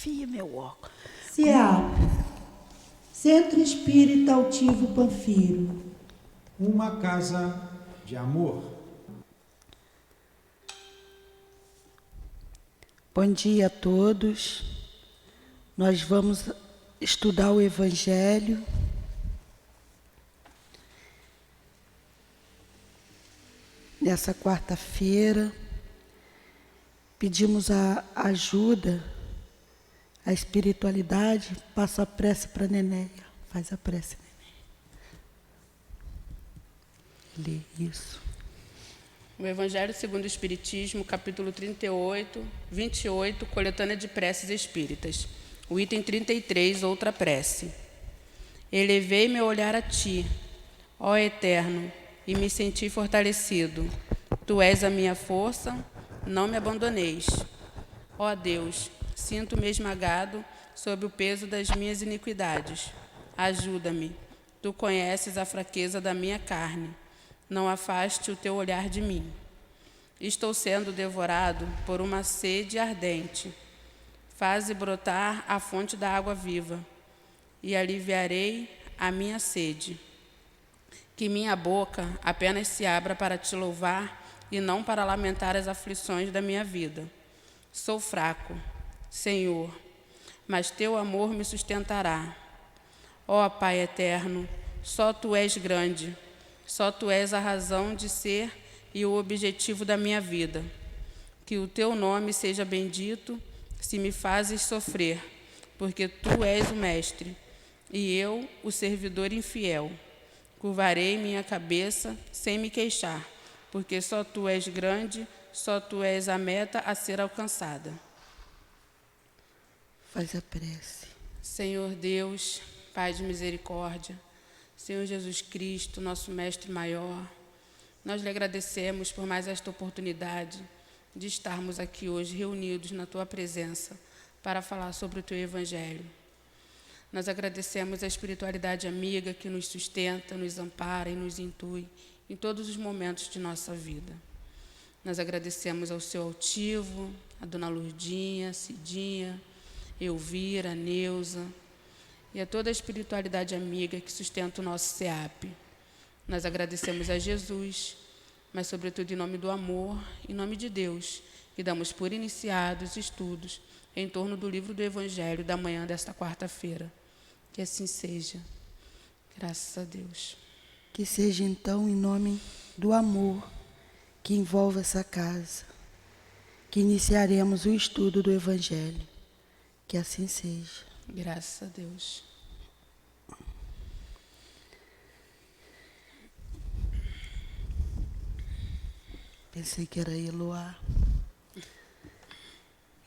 Fia meu óculos. CEAP, Centro Espírita Altivo Panfiro. Uma casa de amor. Bom dia a todos. Nós vamos estudar o Evangelho. Nessa quarta-feira, pedimos a ajuda, a espiritualidade. Passo a prece para a Nenéia. Faz a prece, Nenéia. Lê isso. O Evangelho segundo o Espiritismo, capítulo 38, 28, coletânea de preces espíritas. O item 33, outra prece. Elevei meu olhar a ti, ó Eterno, e me senti fortalecido. Tu és a minha força, não me abandoneis. Ó Deus, sinto-me esmagado sob o peso das minhas iniquidades. Ajuda-me, tu conheces a fraqueza da minha carne. Não afaste o teu olhar de mim. Estou sendo devorado por uma sede ardente. Faze brotar a fonte da água viva, e aliviarei a minha sede. Que minha boca apenas se abra para te louvar e não para lamentar as aflições da minha vida. Sou fraco, Senhor, mas teu amor me sustentará. Ó Pai eterno, só tu és grande. Só tu és a razão de ser e o objetivo da minha vida. Que o teu nome seja bendito se me fazes sofrer, porque tu és o mestre, e eu o servidor infiel. Curvarei minha cabeça sem me queixar, porque só tu és grande, só tu és a meta a ser alcançada. Faz a prece. Senhor Deus, Pai de misericórdia, Senhor Jesus Cristo, nosso Mestre maior, nós lhe agradecemos por mais esta oportunidade de estarmos aqui hoje reunidos na Tua presença para falar sobre o Teu Evangelho. Nós agradecemos a espiritualidade amiga que nos sustenta, nos ampara e nos intui em todos os momentos de nossa vida. Nós agradecemos ao Seu Altivo, a Dona Lourdinha, Cidinha, Elvira, Neuza, e a toda a espiritualidade amiga que sustenta o nosso CEAP. Nós agradecemos a Jesus, mas sobretudo em nome do amor, em nome de Deus, que damos por iniciados estudos em torno do livro do Evangelho da manhã desta quarta-feira. Que assim seja. Graças a Deus. Que seja então em nome do amor que envolve essa casa, que iniciaremos o estudo do Evangelho. Que assim seja. Graças a Deus. Pensei que era Eloá.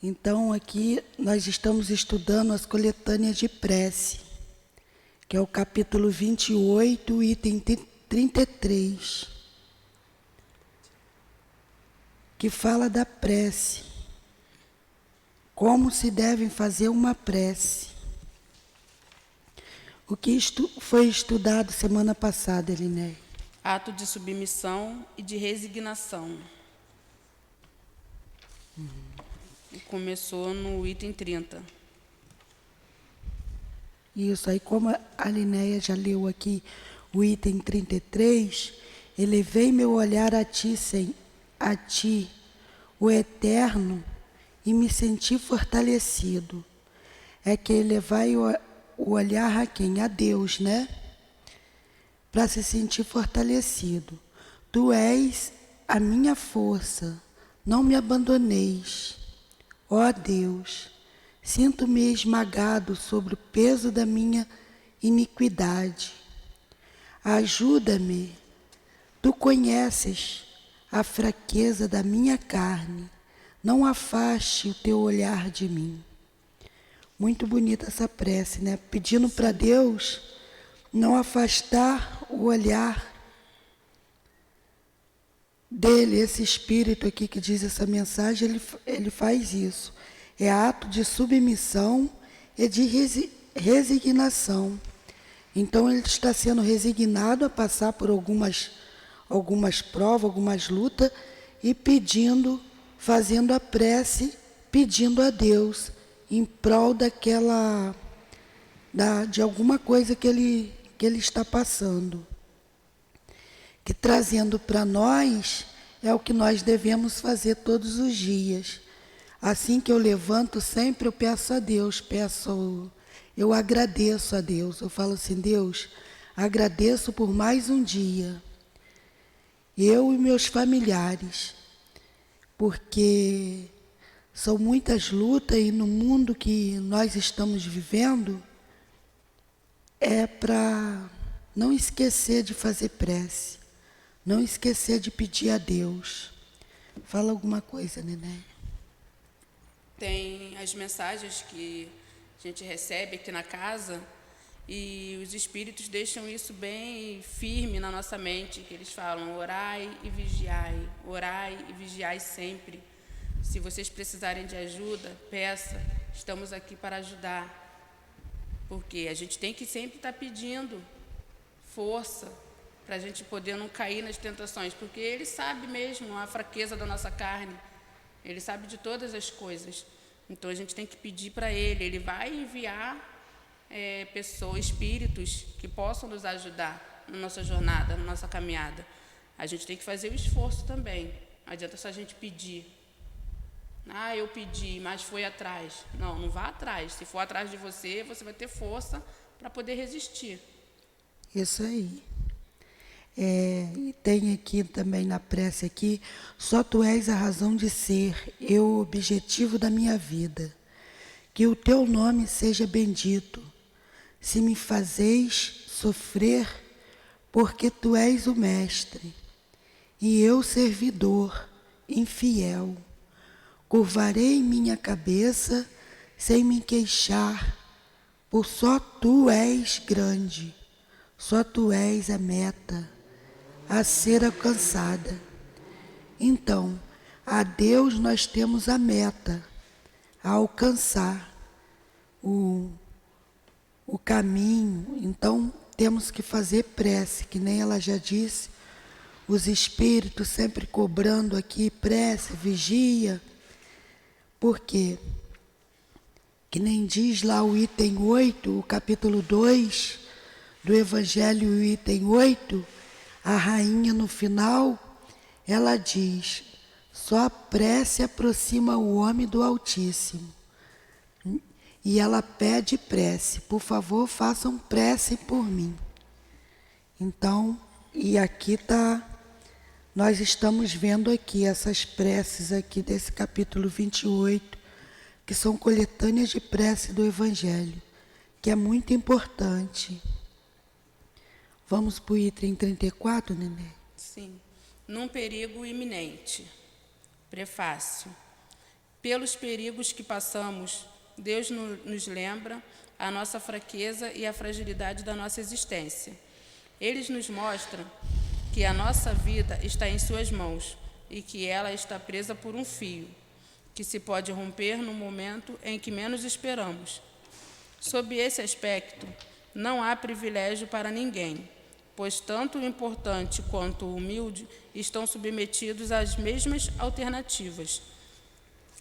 Então, aqui nós estamos estudando as coletâneas de prece, que é o capítulo 28, item 33, que fala da prece. Como se devem fazer uma prece. O que foi estudado semana passada, Eliné? Ato de submissão e de resignação. Começou no item 30. Isso, aí como a Linéia já leu aqui o item 33, elevei meu olhar a ti, o Eterno, e me senti fortalecido. É que elevai o olhar a quem? A Deus, né? Para se sentir fortalecido. Tu és a minha força, não me abandoneis. Ó Deus, sinto-me esmagado sobre o peso da minha iniquidade. Ajuda-me, tu conheces a fraqueza da minha carne, não afaste o teu olhar de mim. Muito bonita essa prece, né? Pedindo para Deus não afastar o olhar dele, esse espírito aqui que diz essa mensagem, ele faz isso. É ato de submissão e de resignação. Então ele está sendo resignado a passar por algumas provas, algumas lutas, e fazendo a prece, pedindo a Deus em prol de alguma coisa que ele está passando. Que trazendo para nós é o que nós devemos fazer todos os dias. Assim que eu levanto, sempre eu peço a Deus, eu agradeço a Deus. Eu falo assim: Deus, agradeço por mais um dia, eu e meus familiares, porque são muitas lutas e no mundo que nós estamos vivendo, é para não esquecer de fazer prece, não esquecer de pedir a Deus. Fala alguma coisa, Neném. Tem as mensagens que a gente recebe aqui na casa e os espíritos deixam isso bem firme na nossa mente, que eles falam: orai e vigiai sempre. Se vocês precisarem de ajuda, peça, estamos aqui para ajudar. Porque a gente tem que sempre estar pedindo força para a gente poder não cair nas tentações, porque Ele sabe mesmo a fraqueza da nossa carne, Ele sabe de todas as coisas. Então a gente tem que pedir para Ele. Ele vai enviar pessoas, espíritos que possam nos ajudar na nossa jornada, na nossa caminhada. A gente tem que fazer o esforço também. Não adianta só a gente pedir. Ah, eu pedi, mas foi atrás. Não, não vá atrás. Se for atrás de você, você vai ter força para poder resistir. Isso aí. E tem aqui também na prece aqui: só tu és a razão de ser, eu o objetivo da minha vida. Que o teu nome seja bendito. Se me fazeis sofrer, porque tu és o mestre, e eu servidor, infiel. Curvarei minha cabeça sem me queixar, por só tu és grande, só tu és a meta a ser alcançada. Então, a Deus nós temos a meta a alcançar, o caminho. Então, temos que fazer prece, que nem ela já disse, os espíritos sempre cobrando aqui prece, vigia. Por quê? Que nem diz lá o item 8, o capítulo 2 do Evangelho, o item 8, a rainha no final, ela diz: só a prece aproxima o homem do Altíssimo. E ela pede prece: por favor, façam prece por mim. Então, e aqui está, nós estamos vendo aqui essas preces aqui desse capítulo 28, que são coletâneas de prece do Evangelho, que é muito importante. Vamos para o item 34, Nenê? Sim. Num perigo iminente. Prefácio. Pelos perigos que passamos, Deus nos lembra a nossa fraqueza e a fragilidade da nossa existência. Eles nos mostram que a nossa vida está em suas mãos e que ela está presa por um fio, que se pode romper no momento em que menos esperamos. Sob esse aspecto, não há privilégio para ninguém, pois tanto o importante quanto o humilde estão submetidos às mesmas alternativas.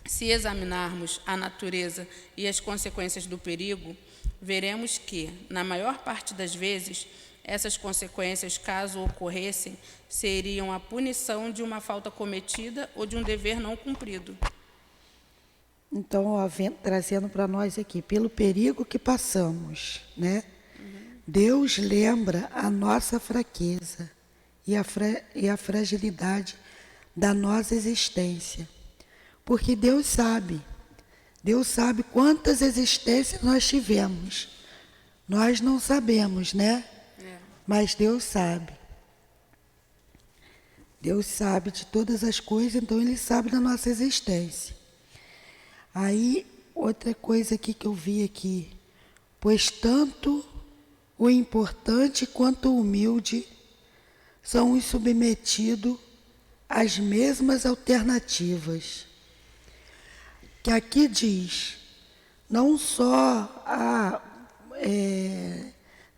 Se examinarmos a natureza e as consequências do perigo, veremos que, na maior parte das vezes, essas consequências, caso ocorressem, seriam a punição de uma falta cometida ou de um dever não cumprido. Então, trazendo para nós aqui, pelo perigo que passamos, né? Deus lembra a nossa fraqueza e a fragilidade da nossa existência. Porque Deus sabe quantas existências nós tivemos. Nós não sabemos, né? Mas Deus sabe. Deus sabe de todas as coisas, então Ele sabe da nossa existência. Aí, outra coisa aqui que eu vi aqui: pois tanto o importante quanto o humilde são os submetidos às mesmas alternativas. Que aqui diz, não só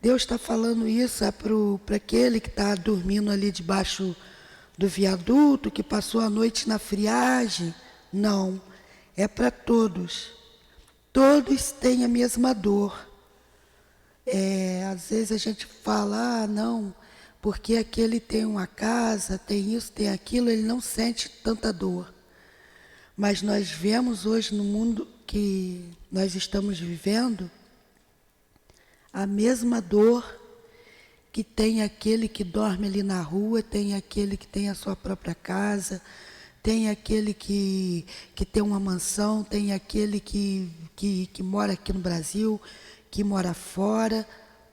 Deus está falando isso para aquele que está dormindo ali debaixo do viaduto, que passou a noite na friagem. Não, é para todos. todos têm a mesma dor. Às vezes a gente fala, não, porque aquele tem uma casa, tem isso, tem aquilo, ele não sente tanta dor. Mas nós vemos hoje no mundo que nós estamos vivendo a mesma dor que tem aquele que dorme ali na rua, tem aquele que tem a sua própria casa, tem aquele que tem uma mansão, tem aquele que mora aqui no Brasil, que mora fora,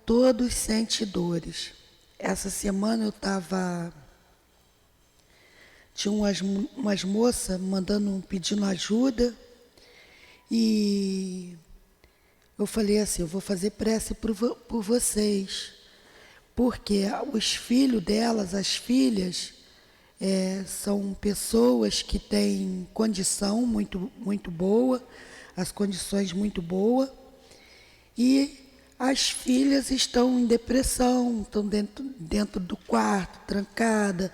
todos sentem dores. Essa semana eu tinha umas moças pedindo ajuda, e eu falei assim, eu vou fazer prece por vocês, porque os filhos delas, as filhas, são pessoas que têm condição muito, muito boa, as condições muito boas, e as filhas estão em depressão, estão dentro do quarto, trancada,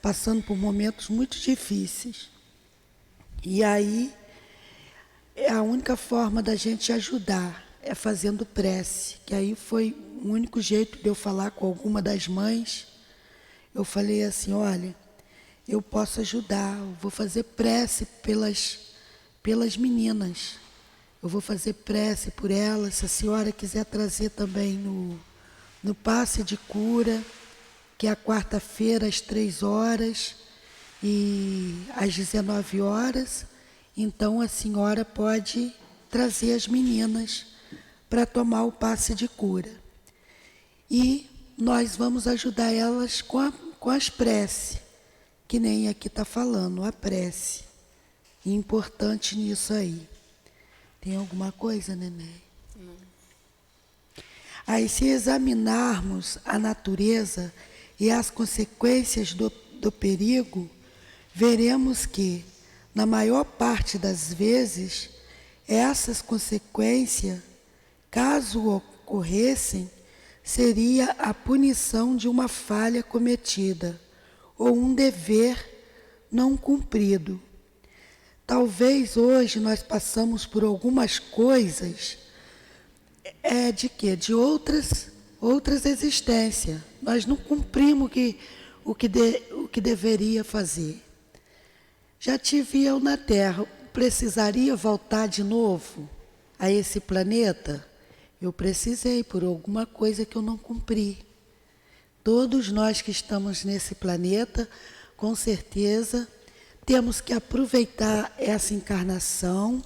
passando por momentos muito difíceis. E aí, a única forma da gente ajudar é fazendo prece, que aí foi o único jeito de eu falar com alguma das mães. Eu falei assim, olha, eu posso ajudar, eu vou fazer prece pelas meninas, eu vou fazer prece por elas. Se a senhora quiser trazer também no passe de cura, que é a quarta-feira às 3h e às 19h, então a senhora pode trazer as meninas para tomar o passe de cura. E nós vamos ajudar elas com as preces, que nem aqui está falando, a prece. Importante nisso aí. Tem alguma coisa, Neném? Não. Aí, se examinarmos a natureza e as consequências do perigo, veremos que, na maior parte das vezes, essas consequências, caso ocorressem, seria a punição de uma falha cometida ou um dever não cumprido. Talvez hoje nós passamos por algumas coisas de quê? De outras existências. Nós não cumprimos o que deveria fazer. Já tive eu na Terra, precisaria voltar de novo a esse planeta? Eu precisei por alguma coisa que eu não cumpri. Todos nós que estamos nesse planeta, com certeza, temos que aproveitar essa encarnação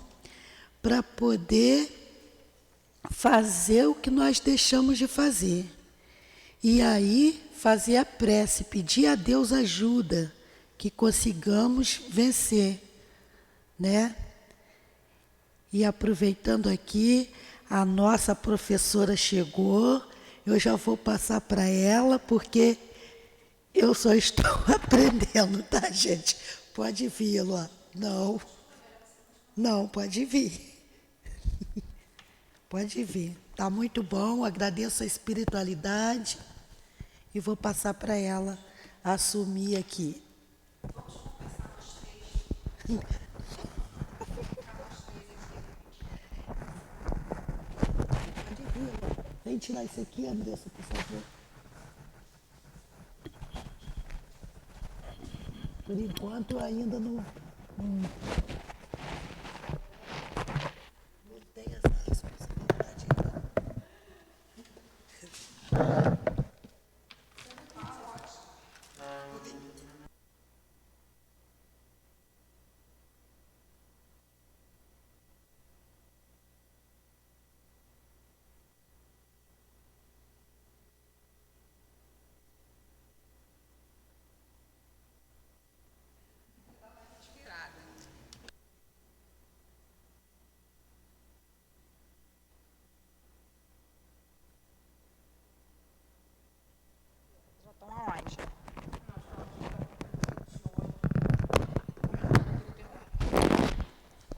para poder fazer o que nós deixamos de fazer. E aí, fazer a prece, pedir a Deus ajuda, que consigamos vencer, né? E aproveitando aqui, a nossa professora chegou, eu já vou passar para ela, porque eu só estou aprendendo, tá, gente? Pode vir, Luan. Não, pode vir. Pode vir. Está muito bom, agradeço a espiritualidade e vou passar para ela assumir aqui. Pode vir, Luan. Vem tirar isso aqui, Andressa, por favor. Por enquanto, ainda não tem essa responsabilidade ainda.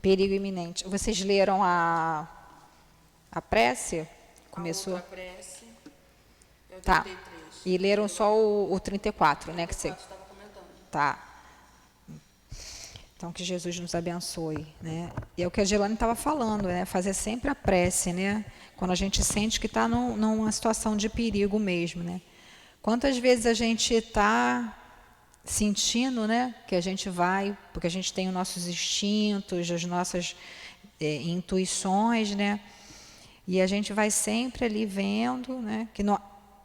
Perigo iminente. Vocês leram a prece? Começou? A prece, é o 33. Tá. E leram só o 34, né? Que você estava comentando. Tá. Então, que Jesus nos abençoe, né? E é o que a Gelane estava falando, né? Fazer sempre a prece, né? Quando a gente sente que está numa situação de perigo mesmo, né? Quantas vezes a gente está sentindo, né? Que a gente vai, porque a gente tem os nossos instintos, as nossas intuições, né? E a gente vai sempre ali vendo, né? Que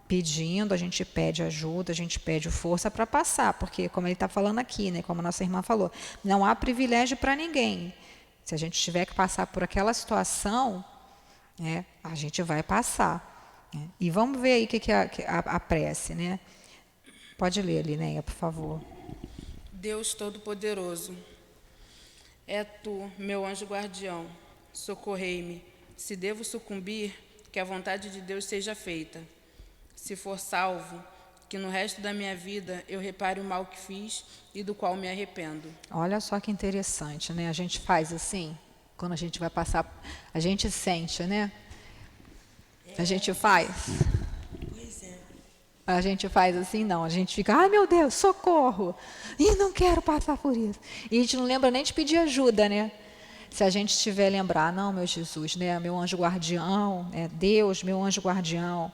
pedindo, a gente pede ajuda, a gente pede força para passar, porque como ele está falando aqui, né, como a nossa irmã falou, não há privilégio para ninguém. Se a gente tiver que passar por aquela situação, né, a gente vai passar. Né? E vamos ver aí o que é a prece, né? Pode ler, Linéia, por favor. Deus Todo-Poderoso, é tu, meu anjo guardião, socorrei-me. Se devo sucumbir, que a vontade de Deus seja feita. Se for salvo, que no resto da minha vida eu repare o mal que fiz e do qual me arrependo. Olha só que interessante, né? A gente faz assim, quando a gente vai passar, a gente sente, né? A gente faz. Pois é. A gente faz assim, não. A gente fica, ai meu Deus, socorro! E não quero passar por isso. E a gente não lembra nem de pedir ajuda, né? Se a gente estiver lembrar, não, meu Jesus, né? Meu anjo guardião, Deus, meu anjo guardião,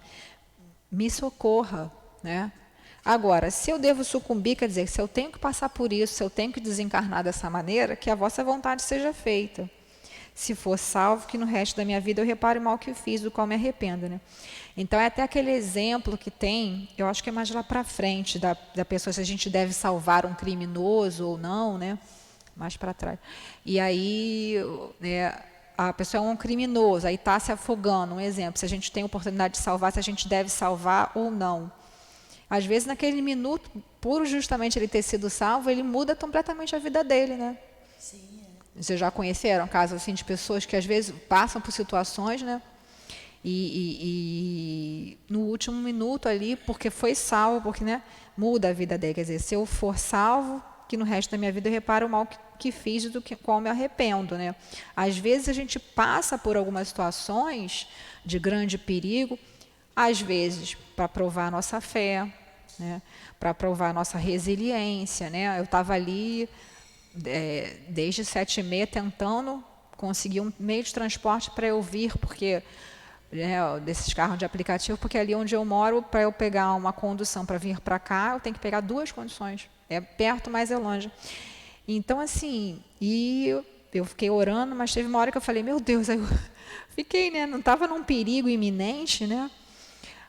me socorra, né? Agora, se eu devo sucumbir, quer dizer, se eu tenho que passar por isso, se eu tenho que desencarnar dessa maneira, que a vossa vontade seja feita. Se for salvo, que no resto da minha vida eu repare o mal que fiz, do qual me arrependo, né? Então, é até aquele exemplo que tem, eu acho que é mais lá para frente, da pessoa, se a gente deve salvar um criminoso ou não, né? Mais para trás. E aí, né, a pessoa é um criminoso, aí está se afogando, um exemplo, se a gente tem a oportunidade de salvar, se a gente deve salvar ou não. Às vezes, naquele minuto, por justamente ele ter sido salvo, ele muda completamente a vida dele, né? Sim, Vocês já conheceram casos assim de pessoas que às vezes passam por situações, né? E no último minuto ali, porque foi salvo, porque, né, muda a vida dele. Quer dizer, se eu for salvo, que no resto da minha vida eu reparo o mal que fiz e do qual me arrependo, né? Às vezes a gente passa por algumas situações de grande perigo, às vezes para provar a nossa fé, né? Para provar a nossa resiliência, né? Eu estava ali desde 7h30 tentando conseguir um meio de transporte para eu vir, porque desses carros de aplicativo, porque ali onde eu moro, para eu pegar uma condução para vir para cá, eu tenho que pegar 2 condições. É perto, mas é longe. Então, assim, e eu fiquei orando, mas teve uma hora que eu falei, meu Deus, aí eu fiquei, né? Não estava num perigo iminente, né?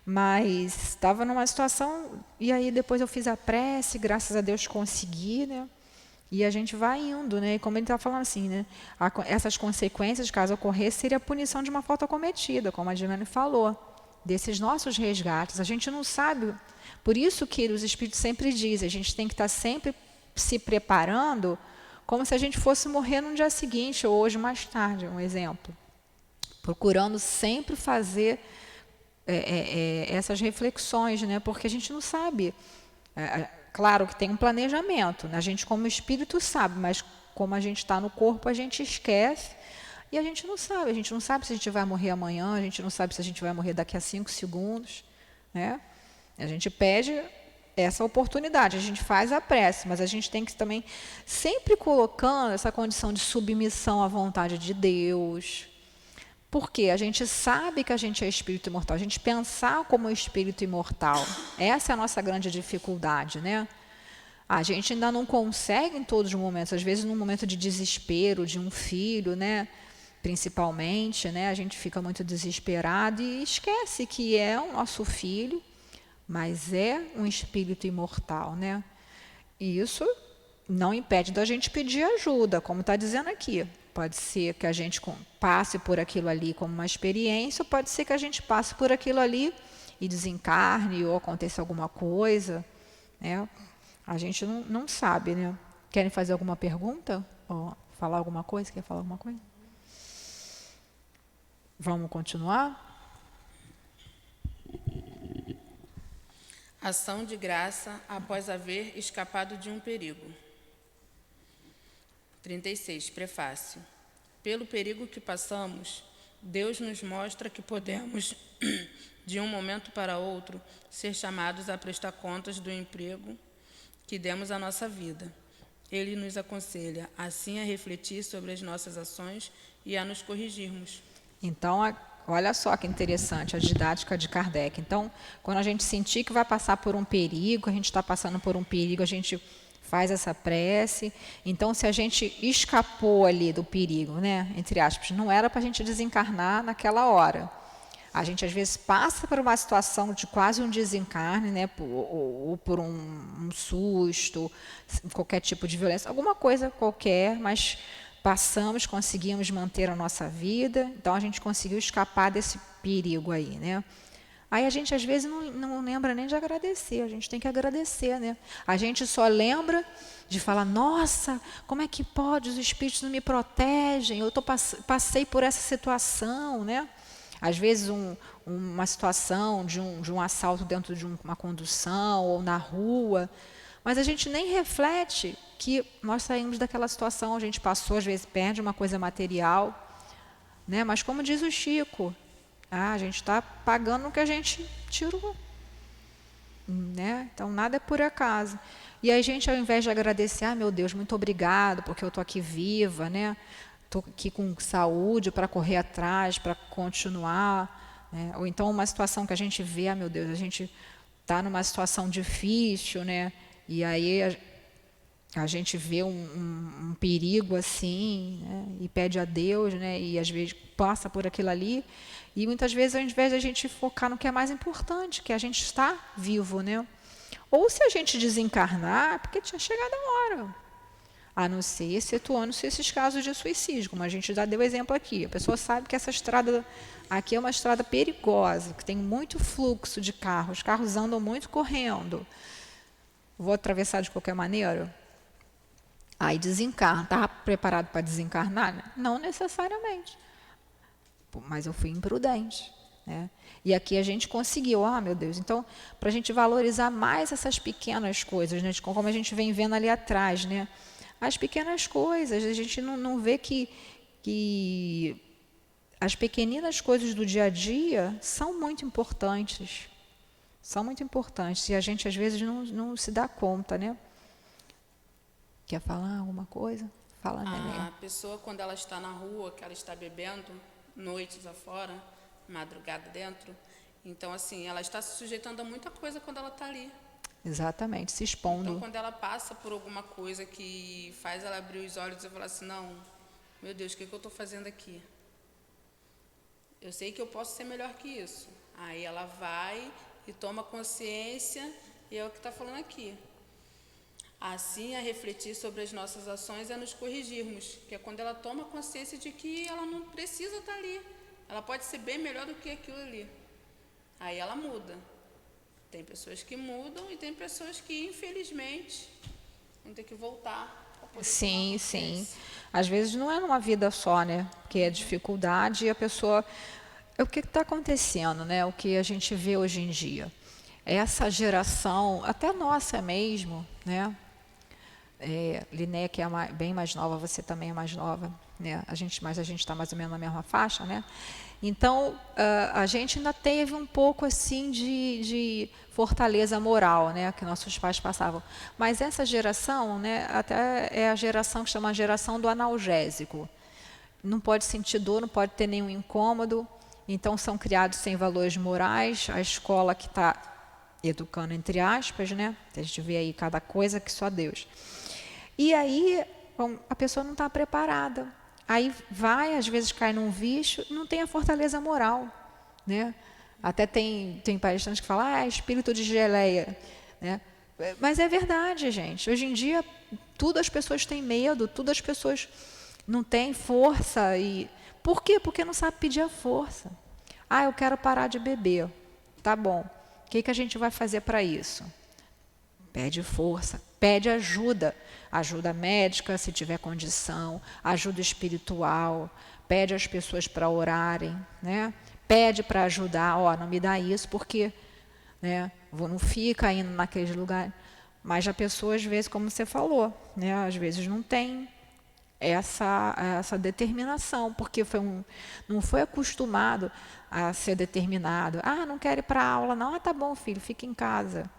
Mas estava numa situação, e aí depois eu fiz a prece, graças a Deus consegui, né? E a gente vai indo, né? E como ele está falando assim, né? Essas consequências, caso ocorresse, seria a punição de uma falta cometida, como a Gilane falou, desses nossos resgates. A gente não sabe. Por isso que os Espíritos sempre dizem, a gente tem que estar sempre se preparando como se a gente fosse morrer no dia seguinte ou hoje mais tarde, um exemplo. Procurando sempre fazer essas reflexões, né? Porque a gente não sabe. Claro que tem um planejamento, né? A gente como espírito sabe, mas como a gente está no corpo, a gente esquece e a gente não sabe. A gente não sabe se a gente vai morrer amanhã, a gente não sabe se a gente vai morrer daqui a 5 segundos, né? A gente pede essa oportunidade, a gente faz a prece, mas a gente tem que também sempre colocando essa condição de submissão à vontade de Deus. Porque a gente sabe que a gente é espírito imortal, a gente pensar como espírito imortal, essa é a nossa grande dificuldade, né? A gente ainda não consegue em todos os momentos, às vezes num momento de desespero de um filho, né? Principalmente, né? A gente fica muito desesperado e esquece que é o nosso filho, mas é um espírito imortal, né? E isso não impede da gente pedir ajuda, como está dizendo aqui. Pode ser que a gente passe por aquilo ali como uma experiência, ou pode ser que a gente passe por aquilo ali e desencarne, ou aconteça alguma coisa, né? A gente não sabe, né? Querem fazer alguma pergunta? Ou falar alguma coisa? Quer falar alguma coisa? Vamos continuar? Ação de graça após haver escapado de um perigo. 36, prefácio. Pelo perigo que passamos, Deus nos mostra que podemos, de um momento para outro, ser chamados a prestar contas do emprego que demos à nossa vida. ele nos aconselha, assim, a refletir sobre as nossas ações e a nos corrigirmos. Então, olha só que interessante a didática de Kardec. Então, quando a gente sentir que vai passar por um perigo, a gente está passando por um perigo, a gente faz essa prece. Então, se a gente escapou ali do perigo, né, entre aspas, não era para a gente desencarnar naquela hora. A gente, às vezes, passa por uma situação de quase um desencarne, né, ou por um susto, qualquer tipo de violência, alguma coisa qualquer, mas passamos, conseguimos manter a nossa vida, então a gente conseguiu escapar desse perigo aí, né? Aí a gente, às vezes, não lembra nem de agradecer, a gente tem que agradecer, né? A gente só lembra de falar, nossa, como é que pode, os espíritos não me protegem, eu passei por essa situação, né? Às vezes uma situação de um assalto dentro de uma condução ou na rua, mas a gente nem reflete que nós saímos daquela situação, a gente passou, às vezes perde uma coisa material, né? Mas como diz o Chico, a gente está pagando o que a gente tirou, né? Então nada é por acaso. E aí a gente, ao invés de agradecer, meu Deus, muito obrigado, porque eu estou aqui viva, né? Estou aqui com saúde para correr atrás, para continuar, né? Ou então uma situação que a gente vê, meu Deus, a gente está numa situação difícil, né? E aí a gente vê um perigo assim, né? E pede a Deus, né? E às vezes passa por aquilo ali, e muitas vezes, ao invés de a gente focar no que é mais importante, que é a gente estar vivo, né? Ou se a gente desencarnar, porque tinha chegado a hora. A não ser, excetuando-se esses casos de suicídio, como a gente já deu exemplo aqui. A pessoa sabe que essa estrada aqui é uma estrada perigosa, que tem muito fluxo de carros, os carros andam muito correndo. Vou atravessar de qualquer maneira? Aí desencarna. Estava preparado para desencarnar? Não necessariamente. Mas eu fui imprudente, né? E aqui a gente conseguiu, meu Deus. Então, para a gente valorizar mais essas pequenas coisas, né? Como a gente vem vendo ali atrás, né? As pequenas coisas, a gente não vê que as pequeninas coisas do dia a dia são muito importantes. São muito importantes. E a gente, às vezes, não se dá conta, né? Quer falar alguma coisa? Fala, Neném. A pessoa, quando ela está na rua, que ela está bebendo, noites afora, madrugada dentro, então, assim, ela está se sujeitando a muita coisa quando ela está ali. Exatamente, se expondo. Então, quando ela passa por alguma coisa que faz ela abrir os olhos e falar assim, não, meu Deus, o que eu estou fazendo aqui? Eu sei que eu posso ser melhor que isso. Aí ela vai e toma consciência, e é o que está falando aqui. Assim, a refletir sobre as nossas ações é nos corrigirmos, que é quando ela toma consciência de que ela não precisa estar ali. Ela pode ser bem melhor do que aquilo ali. Aí ela muda. Tem pessoas que mudam e tem pessoas que, infelizmente, vão ter que voltar. Sim, sim. Às vezes não é numa vida só, né? Porque é dificuldade e a pessoa... O que está acontecendo, né? O que a gente vê hoje em dia. Essa geração, até nossa mesmo, né? Liné, que é bem mais nova, você também é mais nova, né? Mas a gente está mais ou menos na mesma faixa, né? Então, a gente ainda teve um pouco assim de fortaleza moral, né, que nossos pais passavam. Mas essa geração, né, até é a geração que chama a geração do analgésico. Não pode sentir dor, não pode ter nenhum incômodo. Então, são criados sem valores morais. A escola que está educando, entre aspas, né? A gente vê aí cada coisa que só Deus. E aí, a pessoa não está preparada. Aí vai, às vezes cai num vício, não tem a fortaleza moral, né? Até tem palestrantes que falam, espírito de geleia, né? Mas é verdade, gente. Hoje em dia, tudo as pessoas têm medo, tudo as pessoas não têm força. Por quê? Porque não sabe pedir a força. Eu quero parar de beber. Tá bom. O que a gente vai fazer para isso? Pede força, pede ajuda. Ajuda médica, se tiver condição, ajuda espiritual, pede às pessoas para orarem, né? Pede para ajudar, não me dá isso, porque, né, não fica indo naquele lugar. Mas a pessoa, às vezes, como você falou, né, às vezes não tem essa determinação, porque não foi acostumado a ser determinado. Não quero ir para a aula, não. Tá bom, filho, fica em casa.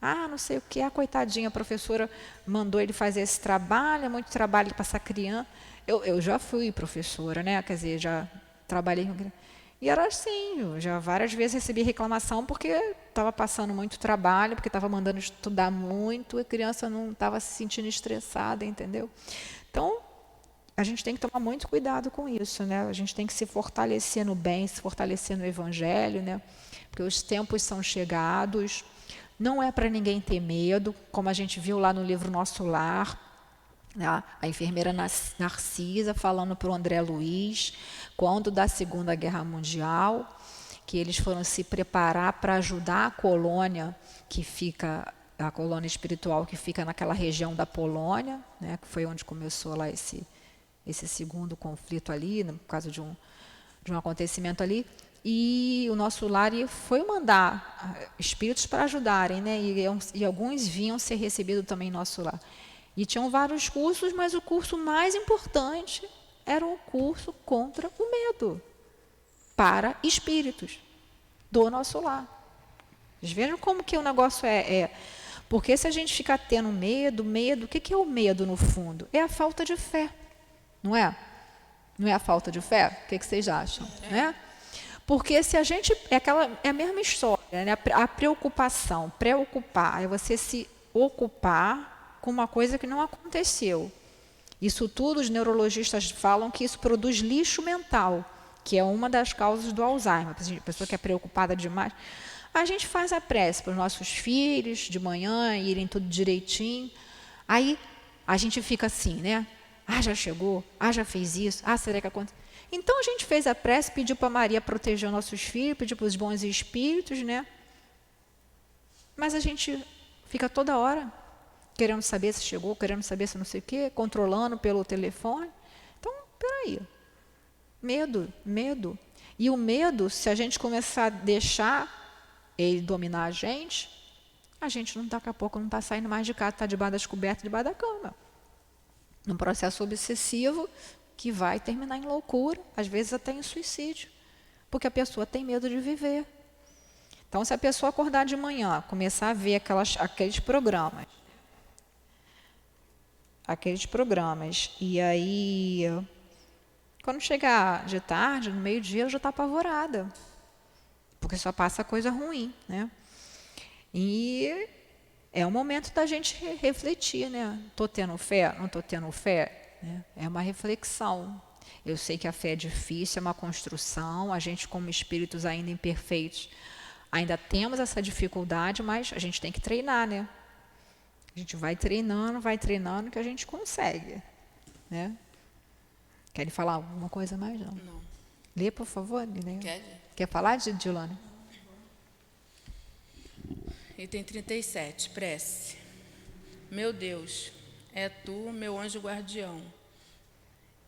Ah, não sei o que, coitadinha, a professora mandou ele fazer esse trabalho, é muito trabalho para essa criança. Eu já fui professora, né? Quer dizer, já trabalhei com criança. E era assim, eu já várias vezes recebi reclamação porque estava passando muito trabalho, porque estava mandando estudar muito, e a criança não estava se sentindo estressada, entendeu? Então, a gente tem que tomar muito cuidado com isso, né? A gente tem que se fortalecer no bem, se fortalecer no Evangelho, né? Porque os tempos são chegados. Não é para ninguém ter medo, como a gente viu lá no livro Nosso Lar, né? A enfermeira Narcisa falando para o André Luiz, quando da Segunda Guerra Mundial, que eles foram se preparar para ajudar a colônia que fica, a colônia espiritual que fica naquela região da Polônia, né? Que foi onde começou lá esse segundo conflito ali, por causa de um acontecimento ali. E o Nosso Lar foi mandar espíritos para ajudarem, né? E alguns vinham ser recebidos também em Nosso Lar. E tinham vários cursos, mas o curso mais importante era o curso contra o medo, para espíritos do Nosso Lar. Vocês vejam como que o negócio é. Porque se a gente ficar tendo medo, o que é o medo no fundo? É a falta de fé, não é? Não é a falta de fé? O que vocês acham? Né? Porque se a gente... É a mesma história, né? A preocupação, preocupar, é você se ocupar com uma coisa que não aconteceu. Isso tudo, os neurologistas falam que isso produz lixo mental, que é uma das causas do Alzheimer. A pessoa que é preocupada demais. A gente faz a prece para os nossos filhos, de manhã, irem tudo direitinho. Aí a gente fica assim, né? Ah, já chegou? Ah, já fez isso? Ah, será que aconteceu? Então a gente fez a prece, pediu para Maria proteger os nossos filhos, pediu para os bons espíritos, né? Mas a gente fica toda hora querendo saber se chegou, querendo saber se não sei o quê, controlando pelo telefone. Então, peraí. Medo. E o medo, se a gente começar a deixar ele dominar a gente não, daqui a pouco não está saindo mais de casa, está debaixo das cobertas, debaixo da cama. Num processo obsessivo que vai terminar em loucura, às vezes até em suicídio, porque a pessoa tem medo de viver. Então, se a pessoa acordar de manhã, começar a ver aqueles programas, e aí, quando chegar de tarde, no meio-dia, ela já está apavorada, porque só passa coisa ruim, né? E é o momento da gente refletir, né? Estou tendo fé? Não estou tendo fé? É uma reflexão. Eu sei que a fé é difícil, é uma construção. A gente, como espíritos ainda imperfeitos, ainda temos essa dificuldade, mas a gente tem que treinar, né? A gente vai treinando, que a gente consegue, né? Querem falar alguma coisa mais? Não. Lê, por favor. Quer falar, Dilane? Item 37, prece. Meu Deus, é tu, meu anjo guardião.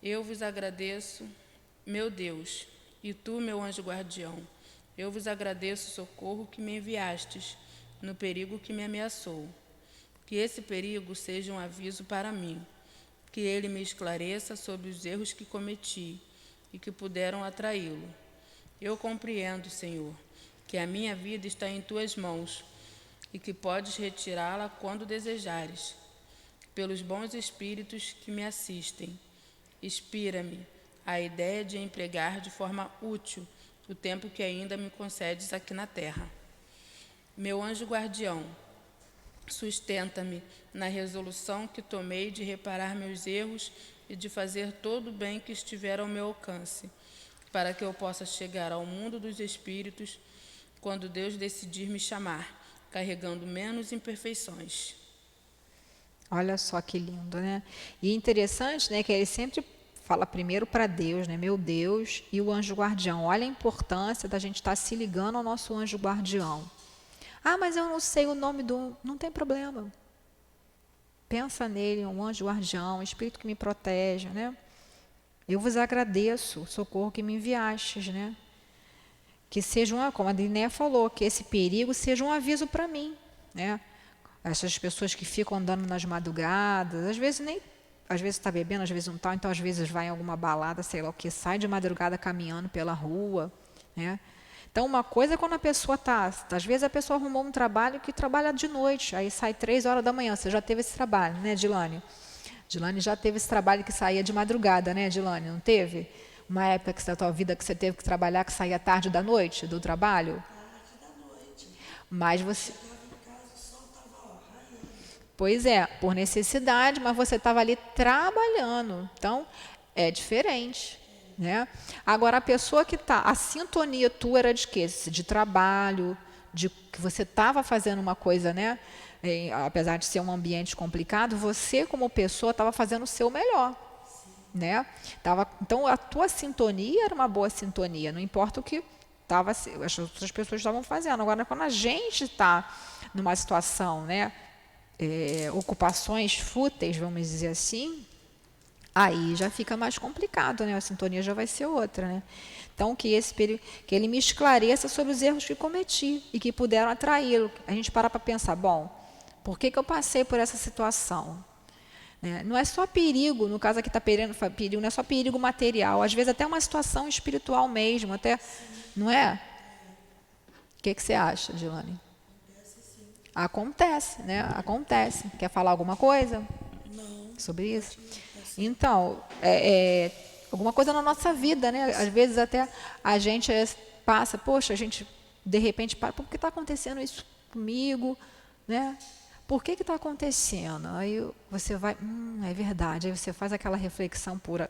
Eu vos agradeço, meu Deus, e tu, meu anjo guardião. Eu vos agradeço o socorro que me enviastes no perigo que me ameaçou. Que esse perigo seja um aviso para mim, que ele me esclareça sobre os erros que cometi e que puderam atraí-lo. Eu compreendo, Senhor, que a minha vida está em tuas mãos e que podes retirá-la quando desejares. Pelos bons espíritos que me assistem, inspira-me a ideia de empregar de forma útil o tempo que ainda me concedes aqui na terra. Meu anjo guardião, sustenta-me na resolução que tomei de reparar meus erros e de fazer todo o bem que estiver ao meu alcance, para que eu possa chegar ao mundo dos espíritos quando Deus decidir me chamar, carregando menos imperfeições. Olha só que lindo, né? E interessante, né, que ele sempre fala primeiro para Deus, né? Meu Deus e o anjo guardião. Olha a importância da gente estar se ligando ao nosso anjo guardião. Ah, mas eu não sei o nome do... Não tem problema. Pensa nele, um anjo guardião, um espírito que me protege, né? Eu vos agradeço o socorro que me enviastes, né? Que seja, como a Diné falou, que esse perigo seja um aviso para mim, né? Essas pessoas que ficam andando nas madrugadas, às vezes está bebendo, às vezes não está, então às vezes vai em alguma balada, sei lá o que, sai de madrugada caminhando pela rua, né? Então, uma coisa é quando a pessoa está... Às vezes a pessoa arrumou um trabalho que trabalha de noite, aí sai 3 horas da manhã. Você já teve esse trabalho, né, Dilane? Dilane já teve esse trabalho que saía de madrugada, né, Dilane? Não teve? Uma época da tua vida que você teve que trabalhar, que saía tarde da noite do trabalho? Tarde da noite. Mas você... Pois é, por necessidade, mas você estava ali trabalhando. Então, é diferente, né? Agora, a pessoa que está... A sintonia tua era de quê? De trabalho, de que você estava fazendo uma coisa, né? Apesar de ser um ambiente complicado, você, como pessoa, estava fazendo o seu melhor. Né? Então, a tua sintonia era uma boa sintonia, não importa o que as outras pessoas estavam fazendo. Agora, quando a gente está numa situação, né, ocupações fúteis, vamos dizer assim, aí já fica mais complicado, né? A sintonia já vai ser outra. Né? Então, que ele me esclareça sobre os erros que cometi e que puderam atraí-lo. A gente para pensar, bom, por que eu passei por essa situação? Não é só perigo, no caso aqui está perigo, não é só perigo material, às vezes até uma situação espiritual mesmo, até, não é? O que você acha, Dilane? Acontece, né? Acontece. Quer falar alguma coisa? Não. Sobre isso? Então, alguma coisa na nossa vida, né? Às vezes até a gente passa, poxa, a gente de repente para, por que está acontecendo isso comigo, né? Por que está acontecendo? Aí você vai, é verdade. Aí você faz aquela reflexão por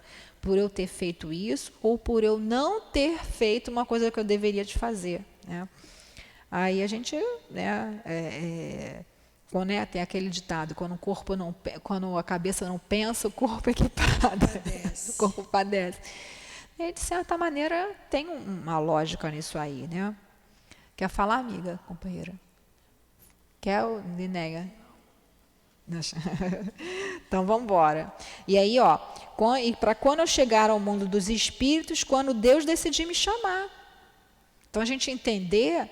eu ter feito isso ou por eu não ter feito uma coisa que eu deveria de fazer. Né? Aí a gente, né, tem aquele ditado, quando a cabeça não pensa, o corpo é que padece. O corpo padece. E, de certa maneira, tem uma lógica nisso aí. Né? Quer falar, amiga, companheira? Quer ou Linéia? Então, vamos embora. E aí, para quando eu chegar ao mundo dos espíritos, quando Deus decidir me chamar. Então, a gente entender,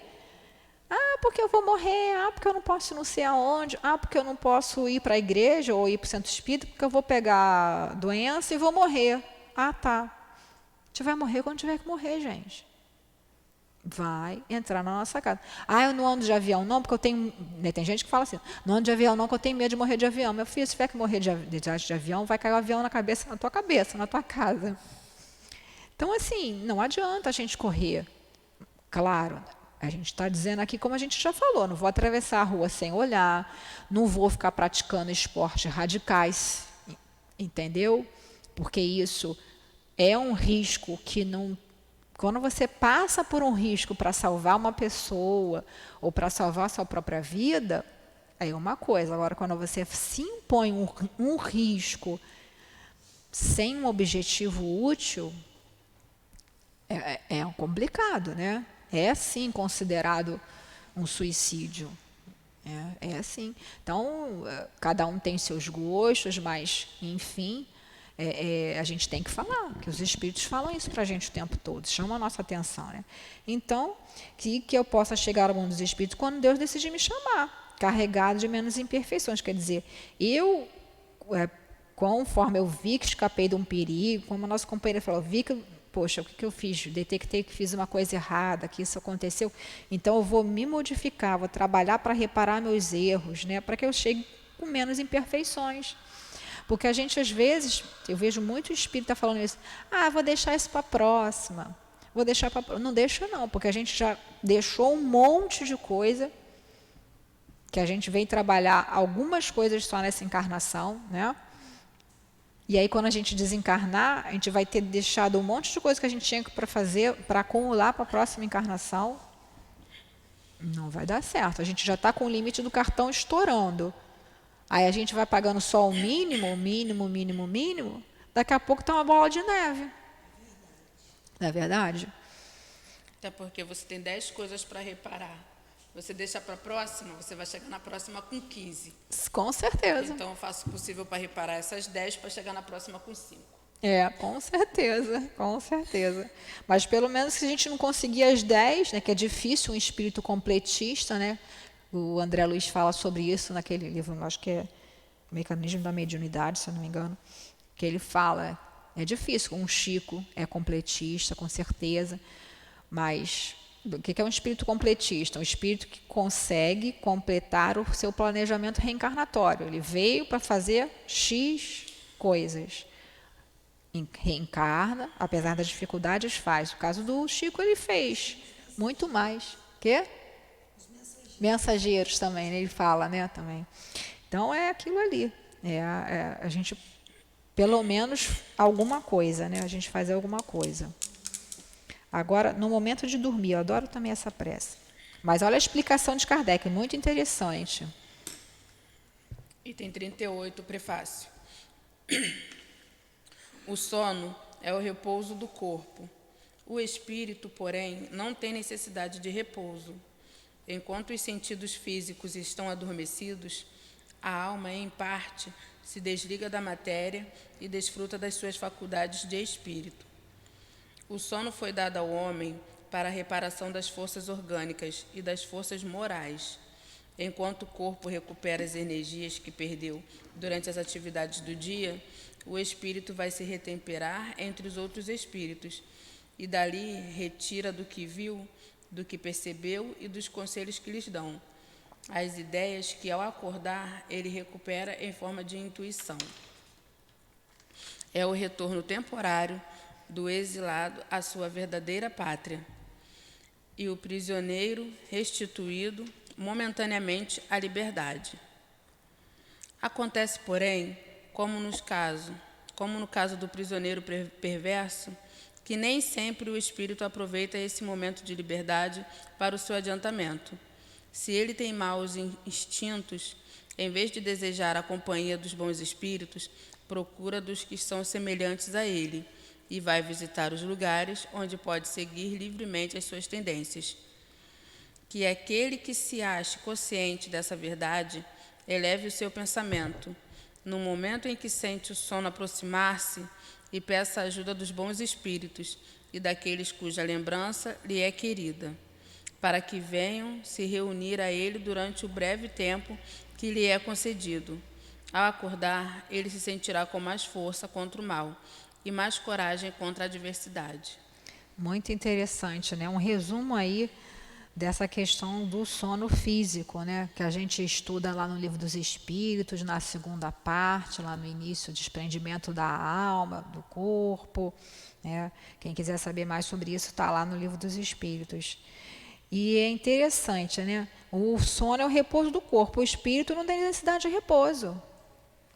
porque eu vou morrer, porque eu não posso ir não sei aonde, porque eu não posso ir para a igreja ou ir para o centro espírita, porque eu vou pegar doença e vou morrer. Tá. A gente vai morrer quando tiver que morrer, gente. Vai entrar na nossa casa. Eu não ando de avião não, porque eu tenho... Né, tem gente que fala assim, não ando de avião não, porque eu tenho medo de morrer de avião. Meu filho, se tiver que morrer de avião, vai cair o avião na tua cabeça, na tua casa. Então, assim, não adianta a gente correr. Claro, a gente está dizendo aqui, como a gente já falou, não vou atravessar a rua sem olhar, não vou ficar praticando esportes radicais, entendeu? Porque isso é um risco que não... Quando você passa por um risco para salvar uma pessoa ou para salvar a sua própria vida, é uma coisa. Agora, quando você se impõe um risco sem um objetivo útil, é complicado, né? É, sim, considerado um suicídio. É assim. Então, cada um tem seus gostos, mas, enfim... a gente tem que falar, que os espíritos falam isso para a gente o tempo todo, chama a nossa atenção. Né? Então, que eu possa chegar ao mundo dos espíritos quando Deus decidir me chamar, carregado de menos imperfeições. Quer dizer, conforme eu vi que escapei de um perigo, como a nossa companheira falou, vi que, poxa, o que eu fiz? Detectei que fiz uma coisa errada, que isso aconteceu, então eu vou me modificar, vou trabalhar para reparar meus erros, né? Para que eu chegue com menos imperfeições. Porque a gente, às vezes, eu vejo muito espírita falando isso, vou deixar isso para a próxima, Não deixa não, porque a gente já deixou um monte de coisa, que a gente veio trabalhar algumas coisas só nessa encarnação, né? E aí, quando a gente desencarnar, a gente vai ter deixado um monte de coisa que a gente tinha para fazer, para acumular para a próxima encarnação. Não vai dar certo, a gente já está com o limite do cartão estourando. Aí a gente vai pagando só o mínimo, daqui a pouco está uma bola de neve. Não é verdade? Até porque você tem 10 coisas para reparar. Você deixa para a próxima, você vai chegar na próxima com 15. Com certeza. Então, eu faço o possível para reparar essas 10 para chegar na próxima com 5. Com certeza, com certeza. Mas pelo menos se a gente não conseguir as 10, né, que é difícil um espírito completista, né? O André Luiz fala sobre isso naquele livro, acho que é Mecanismo da Mediunidade, se eu não me engano, que ele fala, é difícil, um Chico é completista, com certeza, mas O que é um espírito completista? Um espírito que consegue completar o seu planejamento reencarnatório. Ele veio para fazer X coisas. Reencarna, apesar das dificuldades, faz. No caso do Chico, ele fez muito mais. Quê? Mensageiros também, né? Ele fala, né? Também. Então, é aquilo ali. A gente, pelo menos, alguma coisa, né? A gente faz alguma coisa. Agora, no momento de dormir, eu adoro também essa prece. Mas olha a explicação de Kardec, muito interessante. Item 38, prefácio. O sono é o repouso do corpo. O espírito, porém, não tem necessidade de repouso. Enquanto os sentidos físicos estão adormecidos, a alma, em parte, se desliga da matéria e desfruta das suas faculdades de espírito. O sono foi dado ao homem para a reparação das forças orgânicas e das forças morais. Enquanto o corpo recupera as energias que perdeu durante as atividades do dia, o espírito vai se retemperar entre os outros espíritos e dali retira do que viu, do que percebeu e dos conselhos que lhes dão, as ideias que, ao acordar, ele recupera em forma de intuição. É o retorno temporário do exilado à sua verdadeira pátria e o prisioneiro restituído momentaneamente à liberdade. Acontece, porém, como no caso do prisioneiro perverso, que nem sempre o espírito aproveita esse momento de liberdade para o seu adiantamento. Se ele tem maus instintos, em vez de desejar a companhia dos bons espíritos, procura dos que são semelhantes a ele e vai visitar os lugares onde pode seguir livremente as suas tendências. Que aquele que se ache consciente dessa verdade eleve o seu pensamento, no momento em que sente o sono aproximar-se, e peça a ajuda dos bons espíritos e daqueles cuja lembrança lhe é querida, para que venham se reunir a ele durante o breve tempo que lhe é concedido. Ao acordar, ele se sentirá com mais força contra o mal e mais coragem contra a adversidade. Muito interessante, né? Um resumo aí dessa questão do sono físico, né? Que a gente estuda lá no Livro dos Espíritos, na segunda parte, lá no início, o desprendimento da alma, do corpo, né? Quem quiser saber mais sobre isso está lá no Livro dos Espíritos. E é interessante, né? O sono é o repouso do corpo, o espírito não tem necessidade de repouso.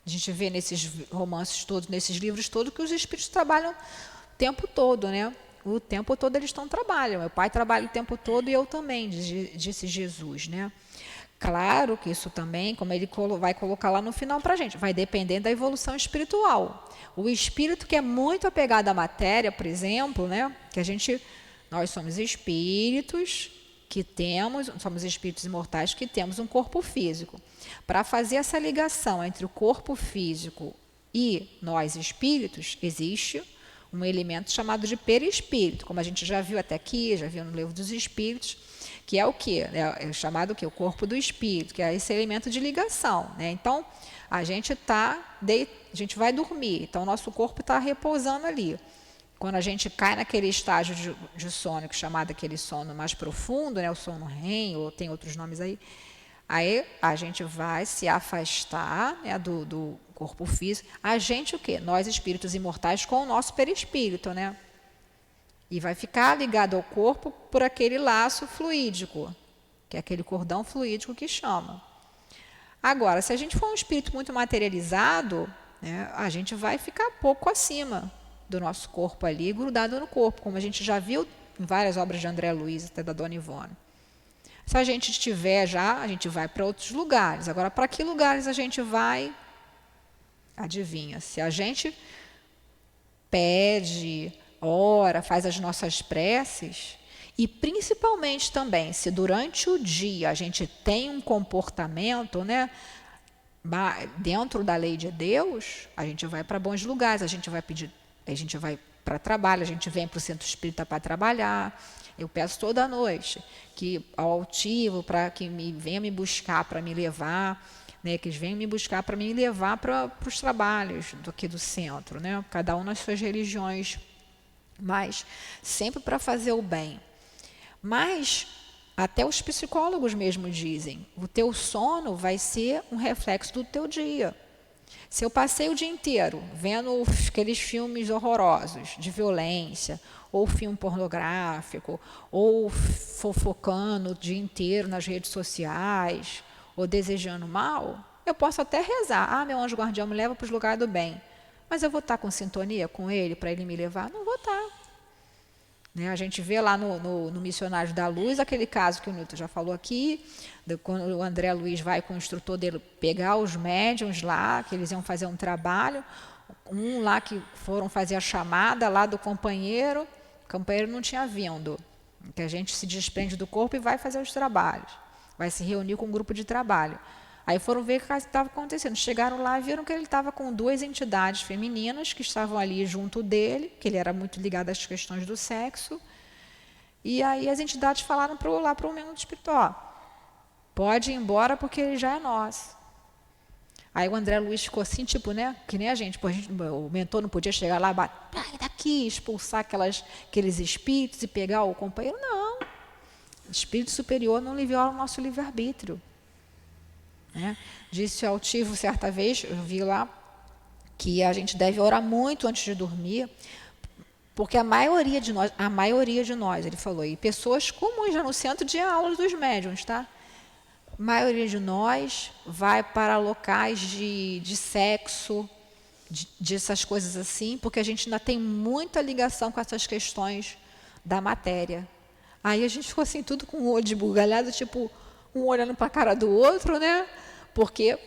A gente vê nesses romances todos, nesses livros todos, que os espíritos trabalham o tempo todo, né? O tempo todo eles trabalham. Meu pai trabalha o tempo todo e eu também, disse Jesus, né? Claro que isso também, como ele vai colocar lá no final para a gente, vai depender da evolução espiritual. O espírito que é muito apegado à matéria, por exemplo, né? Nós somos espíritos somos espíritos imortais que temos um corpo físico. Para fazer essa ligação entre o corpo físico e nós espíritos, existe um elemento chamado de perispírito, como a gente já viu até aqui, já viu no Livro dos Espíritos, que é o quê? É chamado o quê? O corpo do espírito, que é esse elemento de ligação, né? Então, a gente vai dormir, então o nosso corpo está repousando ali. Quando a gente cai naquele estágio de sono, que é chamado aquele sono mais profundo, né? O sono REM, ou tem outros nomes aí a gente vai se afastar, né, do corpo físico. A gente o quê? Nós, espíritos imortais, com o nosso perispírito, né? E vai ficar ligado ao corpo por aquele laço fluídico, que é aquele cordão fluídico que chama. Agora, se a gente for um espírito muito materializado, né, a gente vai ficar pouco acima do nosso corpo ali, grudado no corpo, como a gente já viu em várias obras de André Luiz, até da Dona Ivone. Se a gente estiver a gente vai para outros lugares. Agora, para que lugares a gente vai? Adivinha, se a gente pede, ora, faz as nossas preces, e principalmente também, se durante o dia a gente tem um comportamento, né, dentro da lei de Deus, a gente vai para bons lugares, a gente vai para trabalho, a gente vem para o centro espírita para trabalhar. Eu peço toda noite que ao altivo, para que venha me buscar, para me levar, né, que eles venham me buscar para me levar para os trabalhos aqui do centro, né, cada um nas suas religiões, mas sempre para fazer o bem. Mas até os psicólogos mesmo dizem, o teu sono vai ser um reflexo do teu dia. Se eu passei o dia inteiro vendo aqueles filmes horrorosos de violência, ou filme pornográfico, ou fofocando o dia inteiro nas redes sociais, ou desejando mal, eu posso até rezar. Ah, meu anjo guardião me leva para os lugares do bem. Mas eu vou estar com sintonia com ele para ele me levar? Não vou estar. Né? A gente vê lá no Missionários da Luz, aquele caso que o Nilton já falou aqui, quando o André Luiz vai com o instrutor dele pegar os médiuns lá, que eles iam fazer um trabalho, um lá que foram fazer a chamada lá do companheiro, o companheiro não tinha vindo, que a gente se desprende do corpo e vai fazer os trabalhos, vai se reunir com um grupo de trabalho. Aí foram ver o que estava acontecendo. Chegaram lá e viram que ele estava com 2 entidades femininas que estavam ali junto dele, que ele era muito ligado às questões do sexo. E aí as entidades falaram lá para o mundo espiritual, pode ir embora porque ele já é nosso. Aí o André Luiz ficou assim, tipo, né? Que nem a gente, o mentor não podia chegar lá, daqui, expulsar aqueles espíritos e pegar o companheiro. Não. O espírito superior não viola o nosso livre-arbítrio. Né? Disse o altivo certa vez, eu vi lá, que a gente deve orar muito antes de dormir, porque a maioria de nós, ele falou, e pessoas comuns já no centro de aulas dos médiuns, tá? A maioria de nós vai para locais de sexo, dessas coisas assim, porque a gente ainda tem muita ligação com essas questões da matéria. Aí a gente ficou assim, tudo com o olho de bugalhado, tipo, um olhando para a cara do outro, né? Porque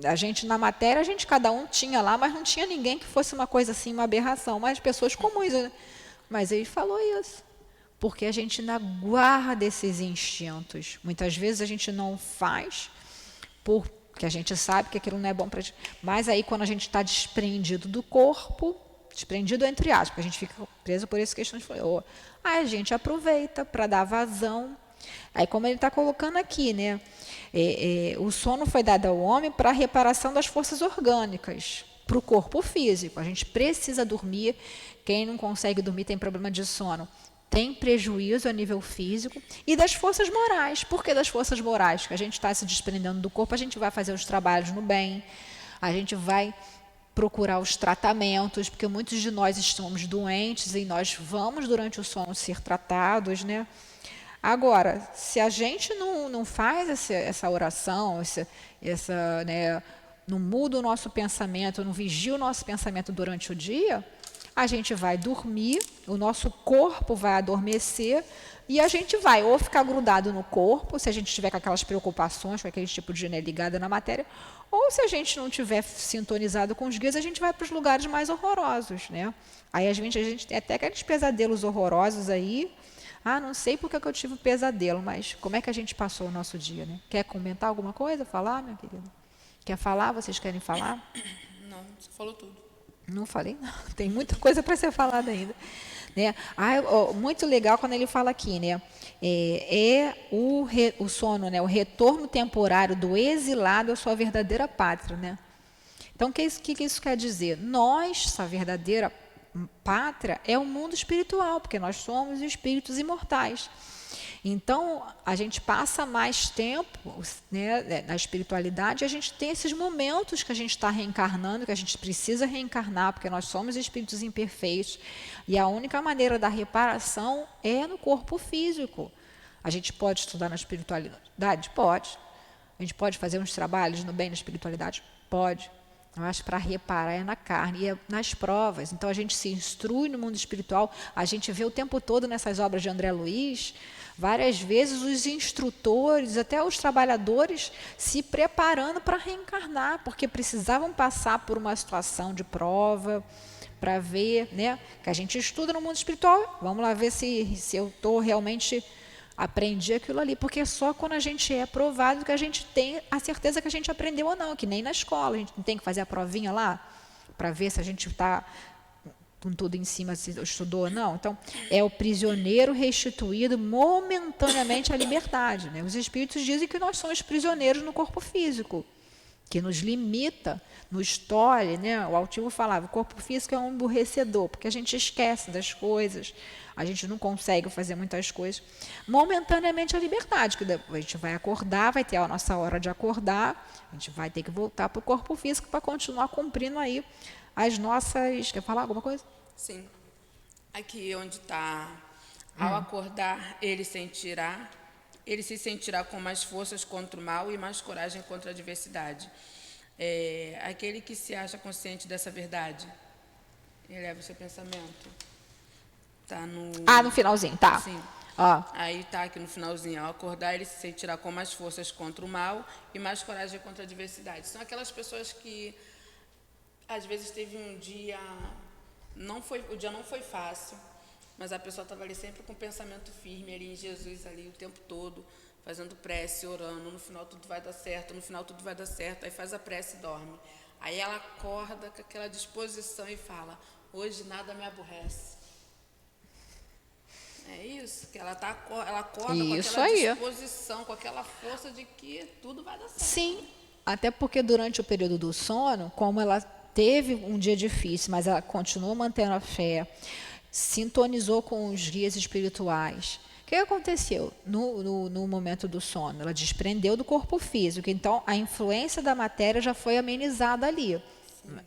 a gente na matéria, cada um tinha lá, mas não tinha ninguém que fosse uma coisa assim, uma aberração, mas pessoas comuns. Né? Mas ele falou isso, porque a gente ainda guarda esses instintos. Muitas vezes a gente não faz porque a gente sabe que aquilo não é bom para a gente. Mas aí quando a gente está desprendido do corpo, desprendido entre aspas, a gente fica preso por essas questões, aí a gente aproveita para dar vazão. Aí como ele está colocando aqui, né? O sono foi dado ao homem para a reparação das forças orgânicas, para o corpo físico. A gente precisa dormir. Quem não consegue dormir tem problema de sono, tem prejuízo a nível físico. E das forças morais. Por que das forças morais? Que a gente está se desprendendo do corpo, a gente vai fazer os trabalhos no bem, a gente vai procurar os tratamentos, porque muitos de nós estamos doentes e nós vamos durante o sono ser tratados, né? Agora, se a gente não faz essa oração, né, não muda o nosso pensamento, não vigia o nosso pensamento durante o dia, a gente vai dormir, o nosso corpo vai adormecer e a gente vai ou ficar grudado no corpo, se a gente tiver com aquelas preocupações, com aquele tipo de ligada na matéria, ou se a gente não tiver sintonizado com os guias, a gente vai para os lugares mais horrorosos, né? Aí a gente tem até aqueles pesadelos horrorosos aí. Ah, não sei porque que eu tive um pesadelo, mas como é que a gente passou o nosso dia, né? Quer comentar alguma coisa? Falar, minha querida? Quer falar? Vocês querem falar? Não, você falou tudo. Não falei, não. Tem muita coisa para ser falada ainda. Né? Muito legal quando ele fala aqui, né? O sono, né? O retorno temporário do exilado à sua verdadeira pátria, né? Então, o que isso quer dizer? Essa verdadeira pátria é o mundo espiritual, porque nós somos espíritos imortais. Então, a gente passa mais tempo, né, na espiritualidade, e a gente tem esses momentos que a gente está reencarnando, que a gente precisa reencarnar, porque nós somos espíritos imperfeitos, e a única maneira da reparação é no corpo físico. A gente pode estudar na espiritualidade? Pode. A gente pode fazer uns trabalhos no bem na espiritualidade? Pode. Mas para reparar é na carne e é nas provas. Então a gente se instrui no mundo espiritual, a gente vê o tempo todo nessas obras de André Luiz, várias vezes os instrutores, até os trabalhadores, se preparando para reencarnar, porque precisavam passar por uma situação de prova, para ver, né, que a gente estuda no mundo espiritual, vamos lá ver se eu estou realmente... aprendi aquilo ali, porque é só quando a gente é provado que a gente tem a certeza que a gente aprendeu ou não, que nem na escola, a gente não tem que fazer a provinha lá, para ver se a gente está com tudo em cima, se estudou ou não. Então, é o prisioneiro restituído momentaneamente à liberdade. Né? Os espíritos dizem que nós somos prisioneiros no corpo físico, que nos limita, nos tolhe, né? O altivo falava, o corpo físico é um emburrecedor, porque a gente esquece das coisas, a gente não consegue fazer muitas coisas. Momentaneamente a liberdade, que a gente vai acordar, vai ter a nossa hora de acordar, a gente vai ter que voltar para o corpo físico para continuar cumprindo aí as nossas... Quer falar alguma coisa? Sim. Aqui onde está, ao acordar, ele se sentirá com mais forças contra o mal e mais coragem contra a adversidade. Aquele que se acha consciente dessa verdade, eleva o seu pensamento. Tá no... no finalzinho, tá. Sim. Ó. Aí está aqui no finalzinho, ao acordar, ele se sentirá com mais forças contra o mal e mais coragem contra a adversidade. São aquelas pessoas que, às vezes, teve um dia, o dia não foi fácil, mas a pessoa estava ali sempre com o pensamento firme, ali em Jesus, ali o tempo todo, fazendo prece, orando, no final tudo vai dar certo, no final tudo vai dar certo, aí faz a prece e dorme. Aí ela acorda com aquela disposição e fala, hoje nada me aborrece. É isso, que ela acorda Isso com aquela aí. disposição, com aquela força de que tudo vai dar certo. Sim, até porque durante o período do sono, como ela teve um dia difícil, mas ela continuou mantendo a fé, sintonizou com os guias espirituais. O que aconteceu no momento do sono? Ela desprendeu do corpo físico, então a influência da matéria já foi amenizada ali.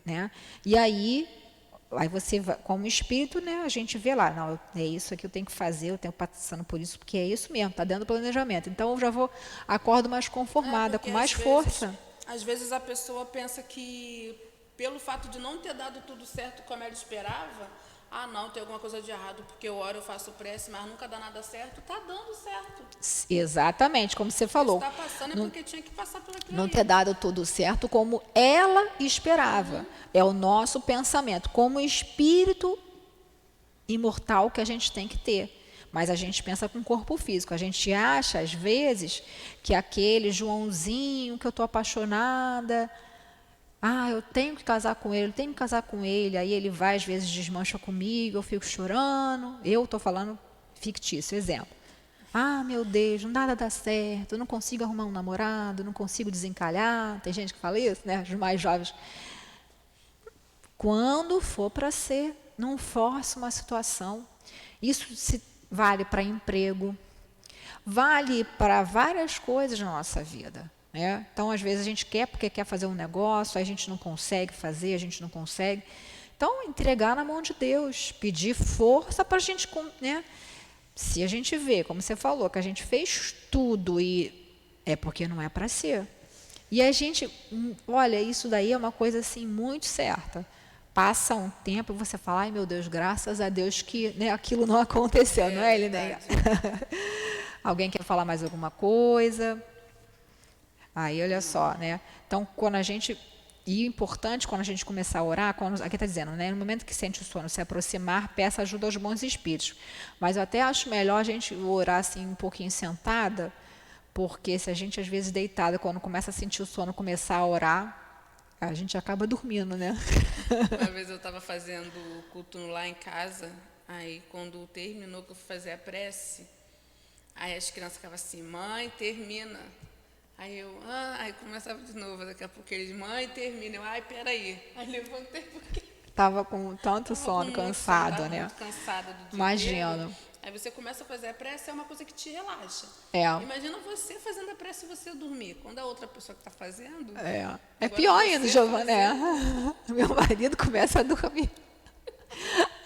Né? E aí você, como espírito, né, a gente vê lá, não, é isso aqui eu tenho que fazer, eu tenho passando por isso, porque é isso mesmo, está dentro do planejamento. Então eu já acordo mais conformada, com mais força. Às vezes a pessoa pensa que, pelo fato de não ter dado tudo certo como ela esperava, não, tem alguma coisa de errado, porque eu oro, eu faço prece, mas nunca dá nada certo. Está dando certo. Exatamente, como você falou. Está passando porque tinha que passar por aquilo. Não ter dado tudo certo como ela esperava. É o nosso pensamento, como espírito imortal que a gente tem que ter. Mas a gente pensa com o corpo físico. A gente acha, às vezes, que aquele Joãozinho que eu estou apaixonada... eu tenho que casar com ele, eu tenho que casar com ele. Aí ele vai, às vezes, desmancha comigo, eu fico chorando. Eu estou falando fictício, exemplo. Meu Deus, nada dá certo, eu não consigo arrumar um namorado, não consigo desencalhar. Tem gente que fala isso, né? Os mais jovens. Quando for para ser, não force uma situação. Isso vale para emprego, vale para várias coisas na nossa vida. Então, às vezes, a gente quer porque quer fazer um negócio, a gente não consegue fazer, a gente não consegue. Então, entregar na mão de Deus, pedir força para a gente... Né? Se a gente vê, como você falou, que a gente fez tudo e é porque não é para ser. E a gente, olha, isso daí é uma coisa assim muito certa. Passa um tempo e você fala, ai meu Deus, graças a Deus que, né, aquilo não aconteceu, não é, Elinéia? Alguém quer falar mais alguma coisa? Aí, olha só, né? Então, quando a gente... E o importante, quando a gente começar a orar, aqui está dizendo, né? No momento que sente o sono se aproximar, peça ajuda aos bons espíritos. Mas eu até acho melhor a gente orar assim um pouquinho sentada, porque se a gente, às vezes, deitada, quando começa a sentir o sono, começar a orar, a gente acaba dormindo, né? Uma vez eu estava fazendo o culto lá em casa, aí quando terminou que eu fui fazer a prece, aí as crianças ficavam assim, mãe, termina. Aí eu, aí começava de novo, daqui a pouco eles, mãe, termina. Eu, peraí. Aí levantei porque... Estava com tanto sono, cansado, né? Muito cansada do dia. Imagino. Aí você começa a fazer a prece, é uma coisa que te relaxa. Imagina você fazendo a prece e você dormir. Quando a outra pessoa que está fazendo... É pior ainda, Giovana. Meu marido começa a dormir.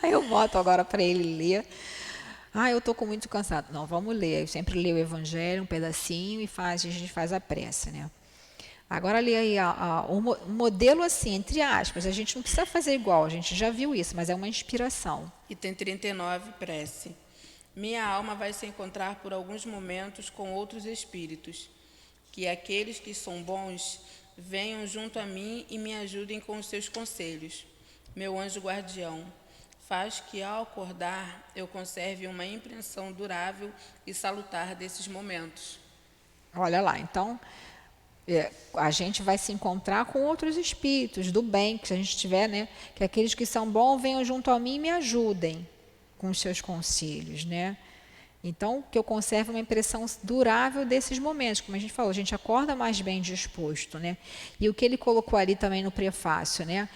Aí eu boto agora para ele ler. Eu estou com muito cansado. Não, vamos ler. Eu sempre leio o Evangelho, um pedacinho, e a gente faz a prece, né? Agora, lê aí um modelo assim, entre aspas. A gente não precisa fazer igual, a gente já viu isso, mas é uma inspiração. Item 39, prece. Minha alma vai se encontrar por alguns momentos com outros espíritos. Que aqueles que são bons venham junto a mim e me ajudem com os seus conselhos. Meu anjo guardião, faz que, ao acordar, eu conserve uma impressão durável e salutar desses momentos. Olha lá, então, a gente vai se encontrar com outros espíritos do bem, que se a gente tiver, né, que aqueles que são bons venham junto a mim e me ajudem com os seus conselhos, né? Então, que eu conserve uma impressão durável desses momentos. Como a gente falou, a gente acorda mais bem disposto, né? E o que ele colocou ali também no prefácio, né?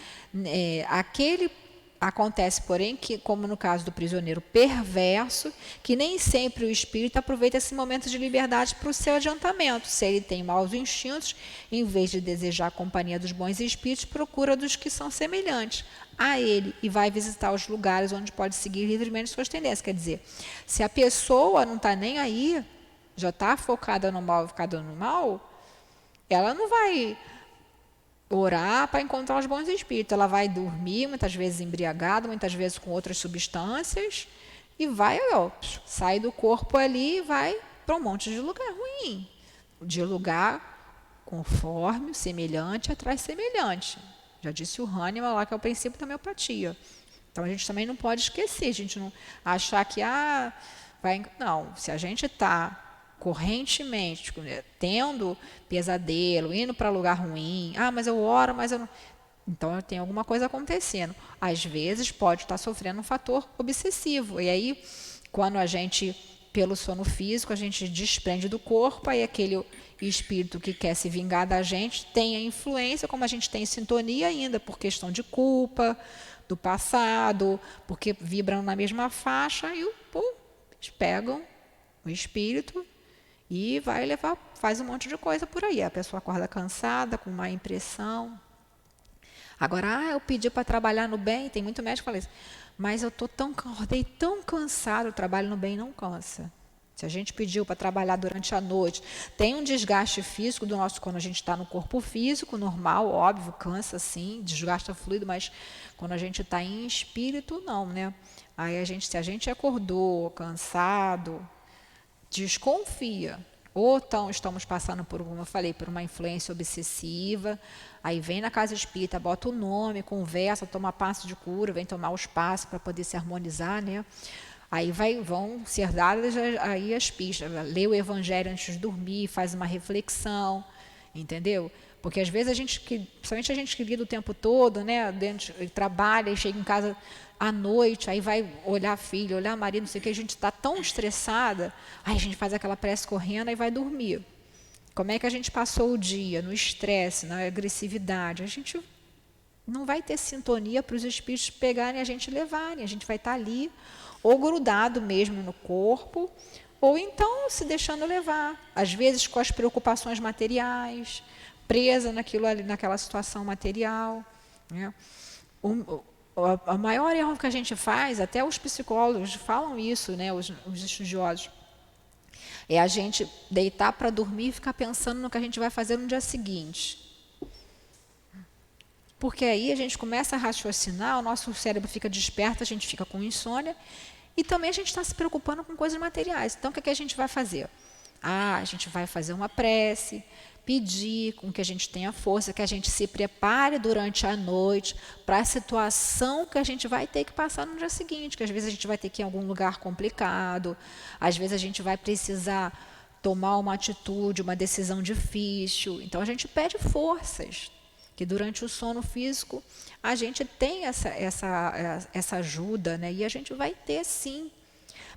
Acontece, porém, que, como no caso do prisioneiro perverso, que nem sempre o espírito aproveita esse momento de liberdade para o seu adiantamento. Se ele tem maus instintos, em vez de desejar a companhia dos bons espíritos, procura dos que são semelhantes a ele e vai visitar os lugares onde pode seguir livremente suas tendências. Quer dizer, se a pessoa não está nem aí, já está focada no mal, focada no mal, ela não vai orar para encontrar os bons espíritos. Ela vai dormir, muitas vezes embriagada, muitas vezes com outras substâncias, e vai, sai do corpo ali e vai para um monte de lugar ruim. De lugar conforme, semelhante, atrai semelhante. Já disse o Hahnemann lá, que é o princípio da homeopatia. Então, a gente também não pode esquecer, a gente não achar que, não, se a gente está correntemente, tendo pesadelo, indo para lugar ruim, mas eu oro, mas eu não... Então, tem alguma coisa acontecendo. Às vezes, pode estar sofrendo um fator obsessivo. E aí, quando a gente, pelo sono físico, a gente desprende do corpo, aí aquele espírito que quer se vingar da gente tem a influência, como a gente tem sintonia ainda, por questão de culpa, do passado, porque vibram na mesma faixa, e eles pegam o espírito e vai levar, faz um monte de coisa por aí. A pessoa acorda cansada, com má impressão. Agora, eu pedi para trabalhar no bem, tem muito médico que fala isso, mas eu acordei tão cansado, o trabalho no bem não cansa. Se a gente pediu para trabalhar durante a noite, tem um desgaste físico do nosso, quando a gente está no corpo físico, normal, óbvio, cansa sim, desgasta fluido, mas quando a gente está em espírito, não, né? Aí se a gente acordou cansado, desconfia. Ou então estamos passando por, como eu falei, por uma influência obsessiva, aí vem na casa espírita, bota o nome, conversa, toma passo de cura, vem tomar os passos para poder se harmonizar, né? Aí vão ser dadas aí as pistas, lê o evangelho antes de dormir, faz uma reflexão, entendeu? Porque às vezes principalmente a gente que lida o tempo todo, né, trabalha e chega em casa à noite, aí vai olhar filho, olhar marido, não sei o que, a gente está tão estressada, aí a gente faz aquela prece correndo e vai dormir. Como é que a gente passou o dia? No estresse, na agressividade. A gente não vai ter sintonia para os espíritos pegarem a gente e levarem. A gente vai estar ali, ou grudado mesmo no corpo, ou então se deixando levar. Às vezes com as preocupações materiais, presa naquela situação material, né? A maior erro que a gente faz, até os psicólogos falam isso, né, os estudiosos, é a gente deitar para dormir e ficar pensando no que a gente vai fazer no dia seguinte. Porque aí a gente começa a raciocinar, o nosso cérebro fica desperto, a gente fica com insônia, e também a gente está se preocupando com coisas materiais. Então, o que a gente vai fazer? A gente vai fazer uma prece, pedir com que a gente tenha força, que a gente se prepare durante a noite para a situação que a gente vai ter que passar no dia seguinte, que às vezes a gente vai ter que ir em algum lugar complicado, às vezes a gente vai precisar tomar uma atitude, uma decisão difícil. Então, a gente pede forças, que durante o sono físico a gente tem essa ajuda, né? E a gente vai ter sim.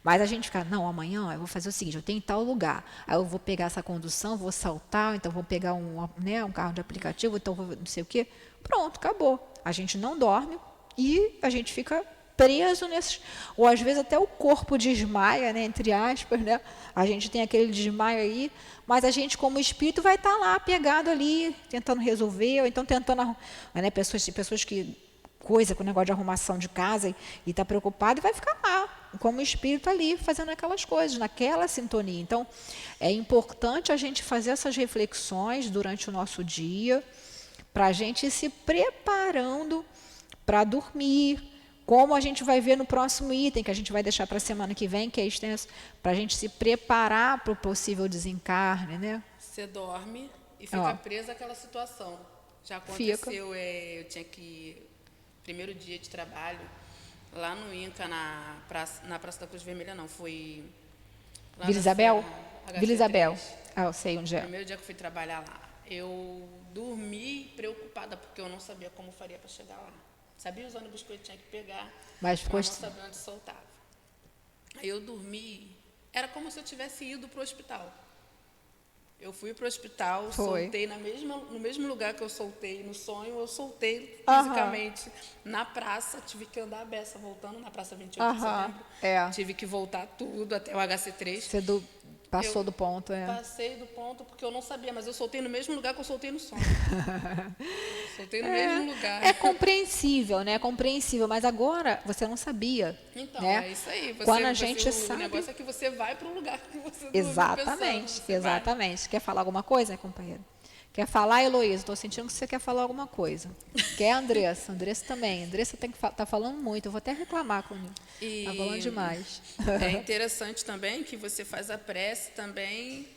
Mas a gente fica, não, amanhã eu vou fazer o seguinte, eu tenho tal lugar, aí eu vou pegar essa condução, vou saltar, então vou pegar um carro de aplicativo, então vou não sei o quê. Pronto, acabou. A gente não dorme e a gente fica preso nesses... Ou às vezes até o corpo desmaia, né, entre aspas, né? A gente tem aquele desmaio aí, mas a gente como espírito vai estar lá, pegado ali, tentando resolver, ou então tentando... Né, pessoas que... coisa com o negócio de arrumação de casa e está preocupado e vai ficar lá, como espírito ali, fazendo aquelas coisas, naquela sintonia. Então, é importante a gente fazer essas reflexões durante o nosso dia, para a gente ir se preparando para dormir, como a gente vai ver no próximo item, que a gente vai deixar para a semana que vem, que é extenso, para a gente se preparar para o possível desencarne, né? Você dorme e fica presa àquela situação. Já aconteceu, eu tinha que... Primeiro dia de trabalho, lá no INCA, na Praça da Cruz Vermelha, não, foi... Vila Isabel? Vila Isabel. Eu sei onde é. Primeiro dia que eu fui trabalhar lá, eu dormi preocupada, porque eu não sabia como faria para chegar lá. Sabia os ônibus que eu tinha que pegar, mas não sabia onde soltava. Aí eu dormi Era como se eu tivesse ido para o hospital. Eu fui para o hospital, Foi. soltei no mesmo lugar que eu soltei no sonho, eu soltei Aham. fisicamente na praça, tive que andar a beça voltando na praça 28 de Aham, setembro. é. Tive que voltar tudo até o HC3. Você passou Eu do ponto, é. Passei do ponto porque eu não sabia, mas eu soltei no mesmo lugar que eu soltei no sonho. Soltei no mesmo lugar. É compreensível, né? É compreensível, mas agora você não sabia. Então, né? é isso aí. Quando a gente o sabe. negócio é que você vai para um lugar que você não Exatamente, exatamente. Quer falar alguma coisa, né, companheiro? Quer falar, Heloísa? Estou sentindo que você quer falar alguma coisa. Quer, Andressa? Andressa também. Andressa tá falando muito. Eu vou até reclamar com ele. Está falando demais. É interessante também que você faz a prece também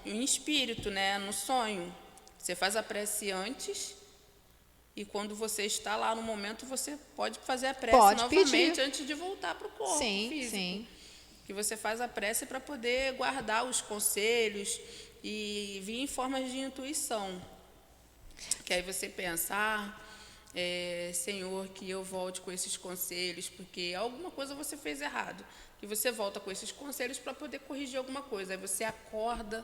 em espírito, né? No sonho. Você faz a prece antes e quando você está lá no momento, você pode fazer a prece novamente pedir. antes de voltar para o corpo físico. Sim. Que você faz a prece para poder guardar os conselhos e vir em formas de intuição. Que aí você pensa, Senhor, que eu volte com esses conselhos, porque alguma coisa você fez errado. E você volta com esses conselhos para poder corrigir alguma coisa. Aí você acorda,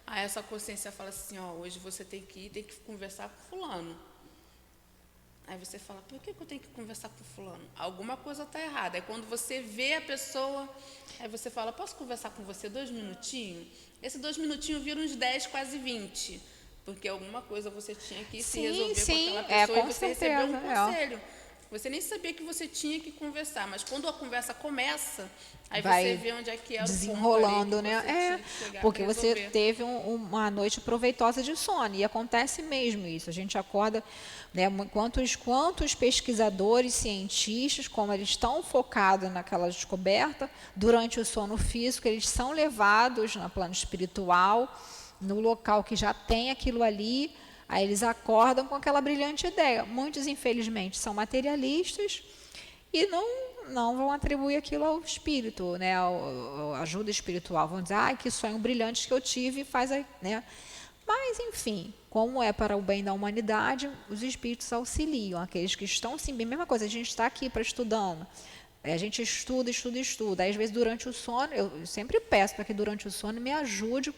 aí essa consciência fala assim, hoje você tem que conversar com fulano. Aí você fala, por que eu tenho que conversar com fulano? Alguma coisa está errada. Aí quando você vê a pessoa, aí você fala, posso conversar com você 2 minutinhos? Esse 2 minutinhos vira uns 10, quase 20. Porque alguma coisa você tinha que se resolver com aquela pessoa e você recebeu um conselho. Você nem sabia que você tinha que conversar, mas quando a conversa começa, aí você vê onde é que é o desenrolando, ponto ali que né? Porque você teve uma noite proveitosa de sono e acontece mesmo isso. A gente acorda, né? Quantos pesquisadores, cientistas, como eles estão focados naquela descoberta, durante o sono físico, eles são levados no plano espiritual, no local que já tem aquilo ali. Aí eles acordam com aquela brilhante ideia. Muitos, infelizmente, são materialistas e não vão atribuir aquilo ao espírito, né, à ajuda espiritual. Vão dizer, que sonho brilhante que eu tive, né? Mas, enfim, como é para o bem da humanidade, os espíritos auxiliam aqueles que estão, sim, bem, mesma coisa, a gente está aqui para estudando. A gente estuda. Aí, às vezes, durante o sono, eu sempre peço para que durante o sono me ajude,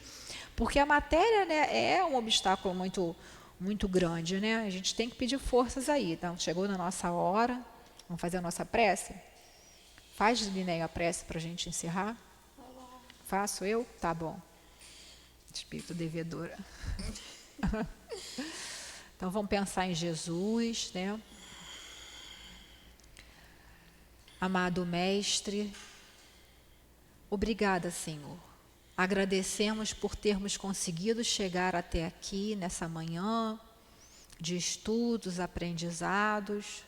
porque a matéria, né, é um obstáculo muito grande, né? A gente tem que pedir forças aí. Então, chegou na nossa hora, vamos fazer a nossa prece? Faz, Linéia, a prece para a gente encerrar? Faço eu? Tá bom. Espírito devedora. Então, vamos pensar em Jesus, né? Amado Mestre, obrigada, Senhor. Agradecemos por termos conseguido chegar até aqui nessa manhã de estudos, aprendizados,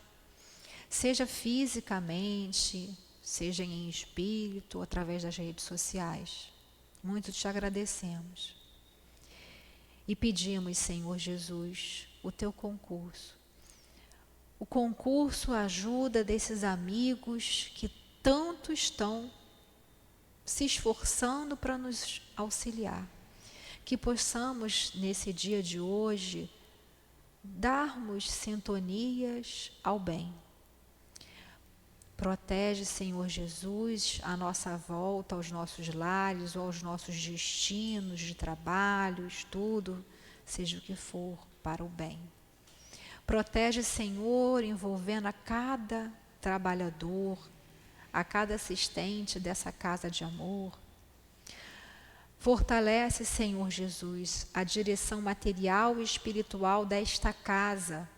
seja fisicamente, seja em espírito, através das redes sociais. Muito te agradecemos. E pedimos, Senhor Jesus, o teu concurso. O concurso ajuda desses amigos que tanto estão se esforçando para nos auxiliar. Que possamos, nesse dia de hoje, darmos sintonias ao bem. Protege, Senhor Jesus, a nossa volta aos nossos lares, ou aos nossos destinos de trabalho, estudo, seja o que for, para o bem. Protege, Senhor, envolvendo a cada trabalhador, a cada assistente dessa casa de amor. Fortalece, Senhor Jesus, a direção material e espiritual desta casa,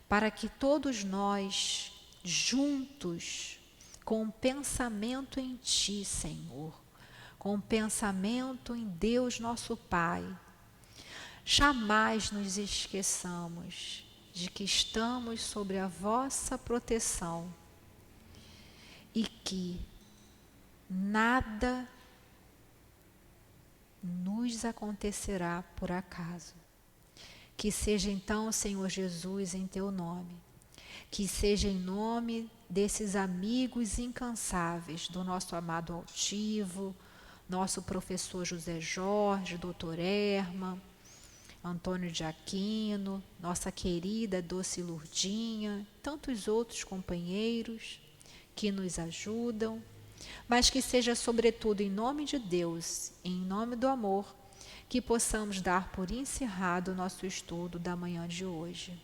para que todos nós, juntos, com pensamento em Ti, Senhor, com pensamento em Deus nosso Pai, jamais nos esqueçamos de que estamos sob a vossa proteção e que nada nos acontecerá por acaso. Que seja então, Senhor Jesus, em teu nome, que seja em nome desses amigos incansáveis, do nosso amado altivo, nosso professor José Jorge, doutor Erma, Antônio de Aquino, nossa querida Doce Lurdinha, tantos outros companheiros que nos ajudam, mas que seja sobretudo em nome de Deus, em nome do amor, que possamos dar por encerrado o nosso estudo da manhã de hoje.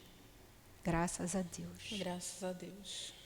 Graças a Deus. Graças a Deus.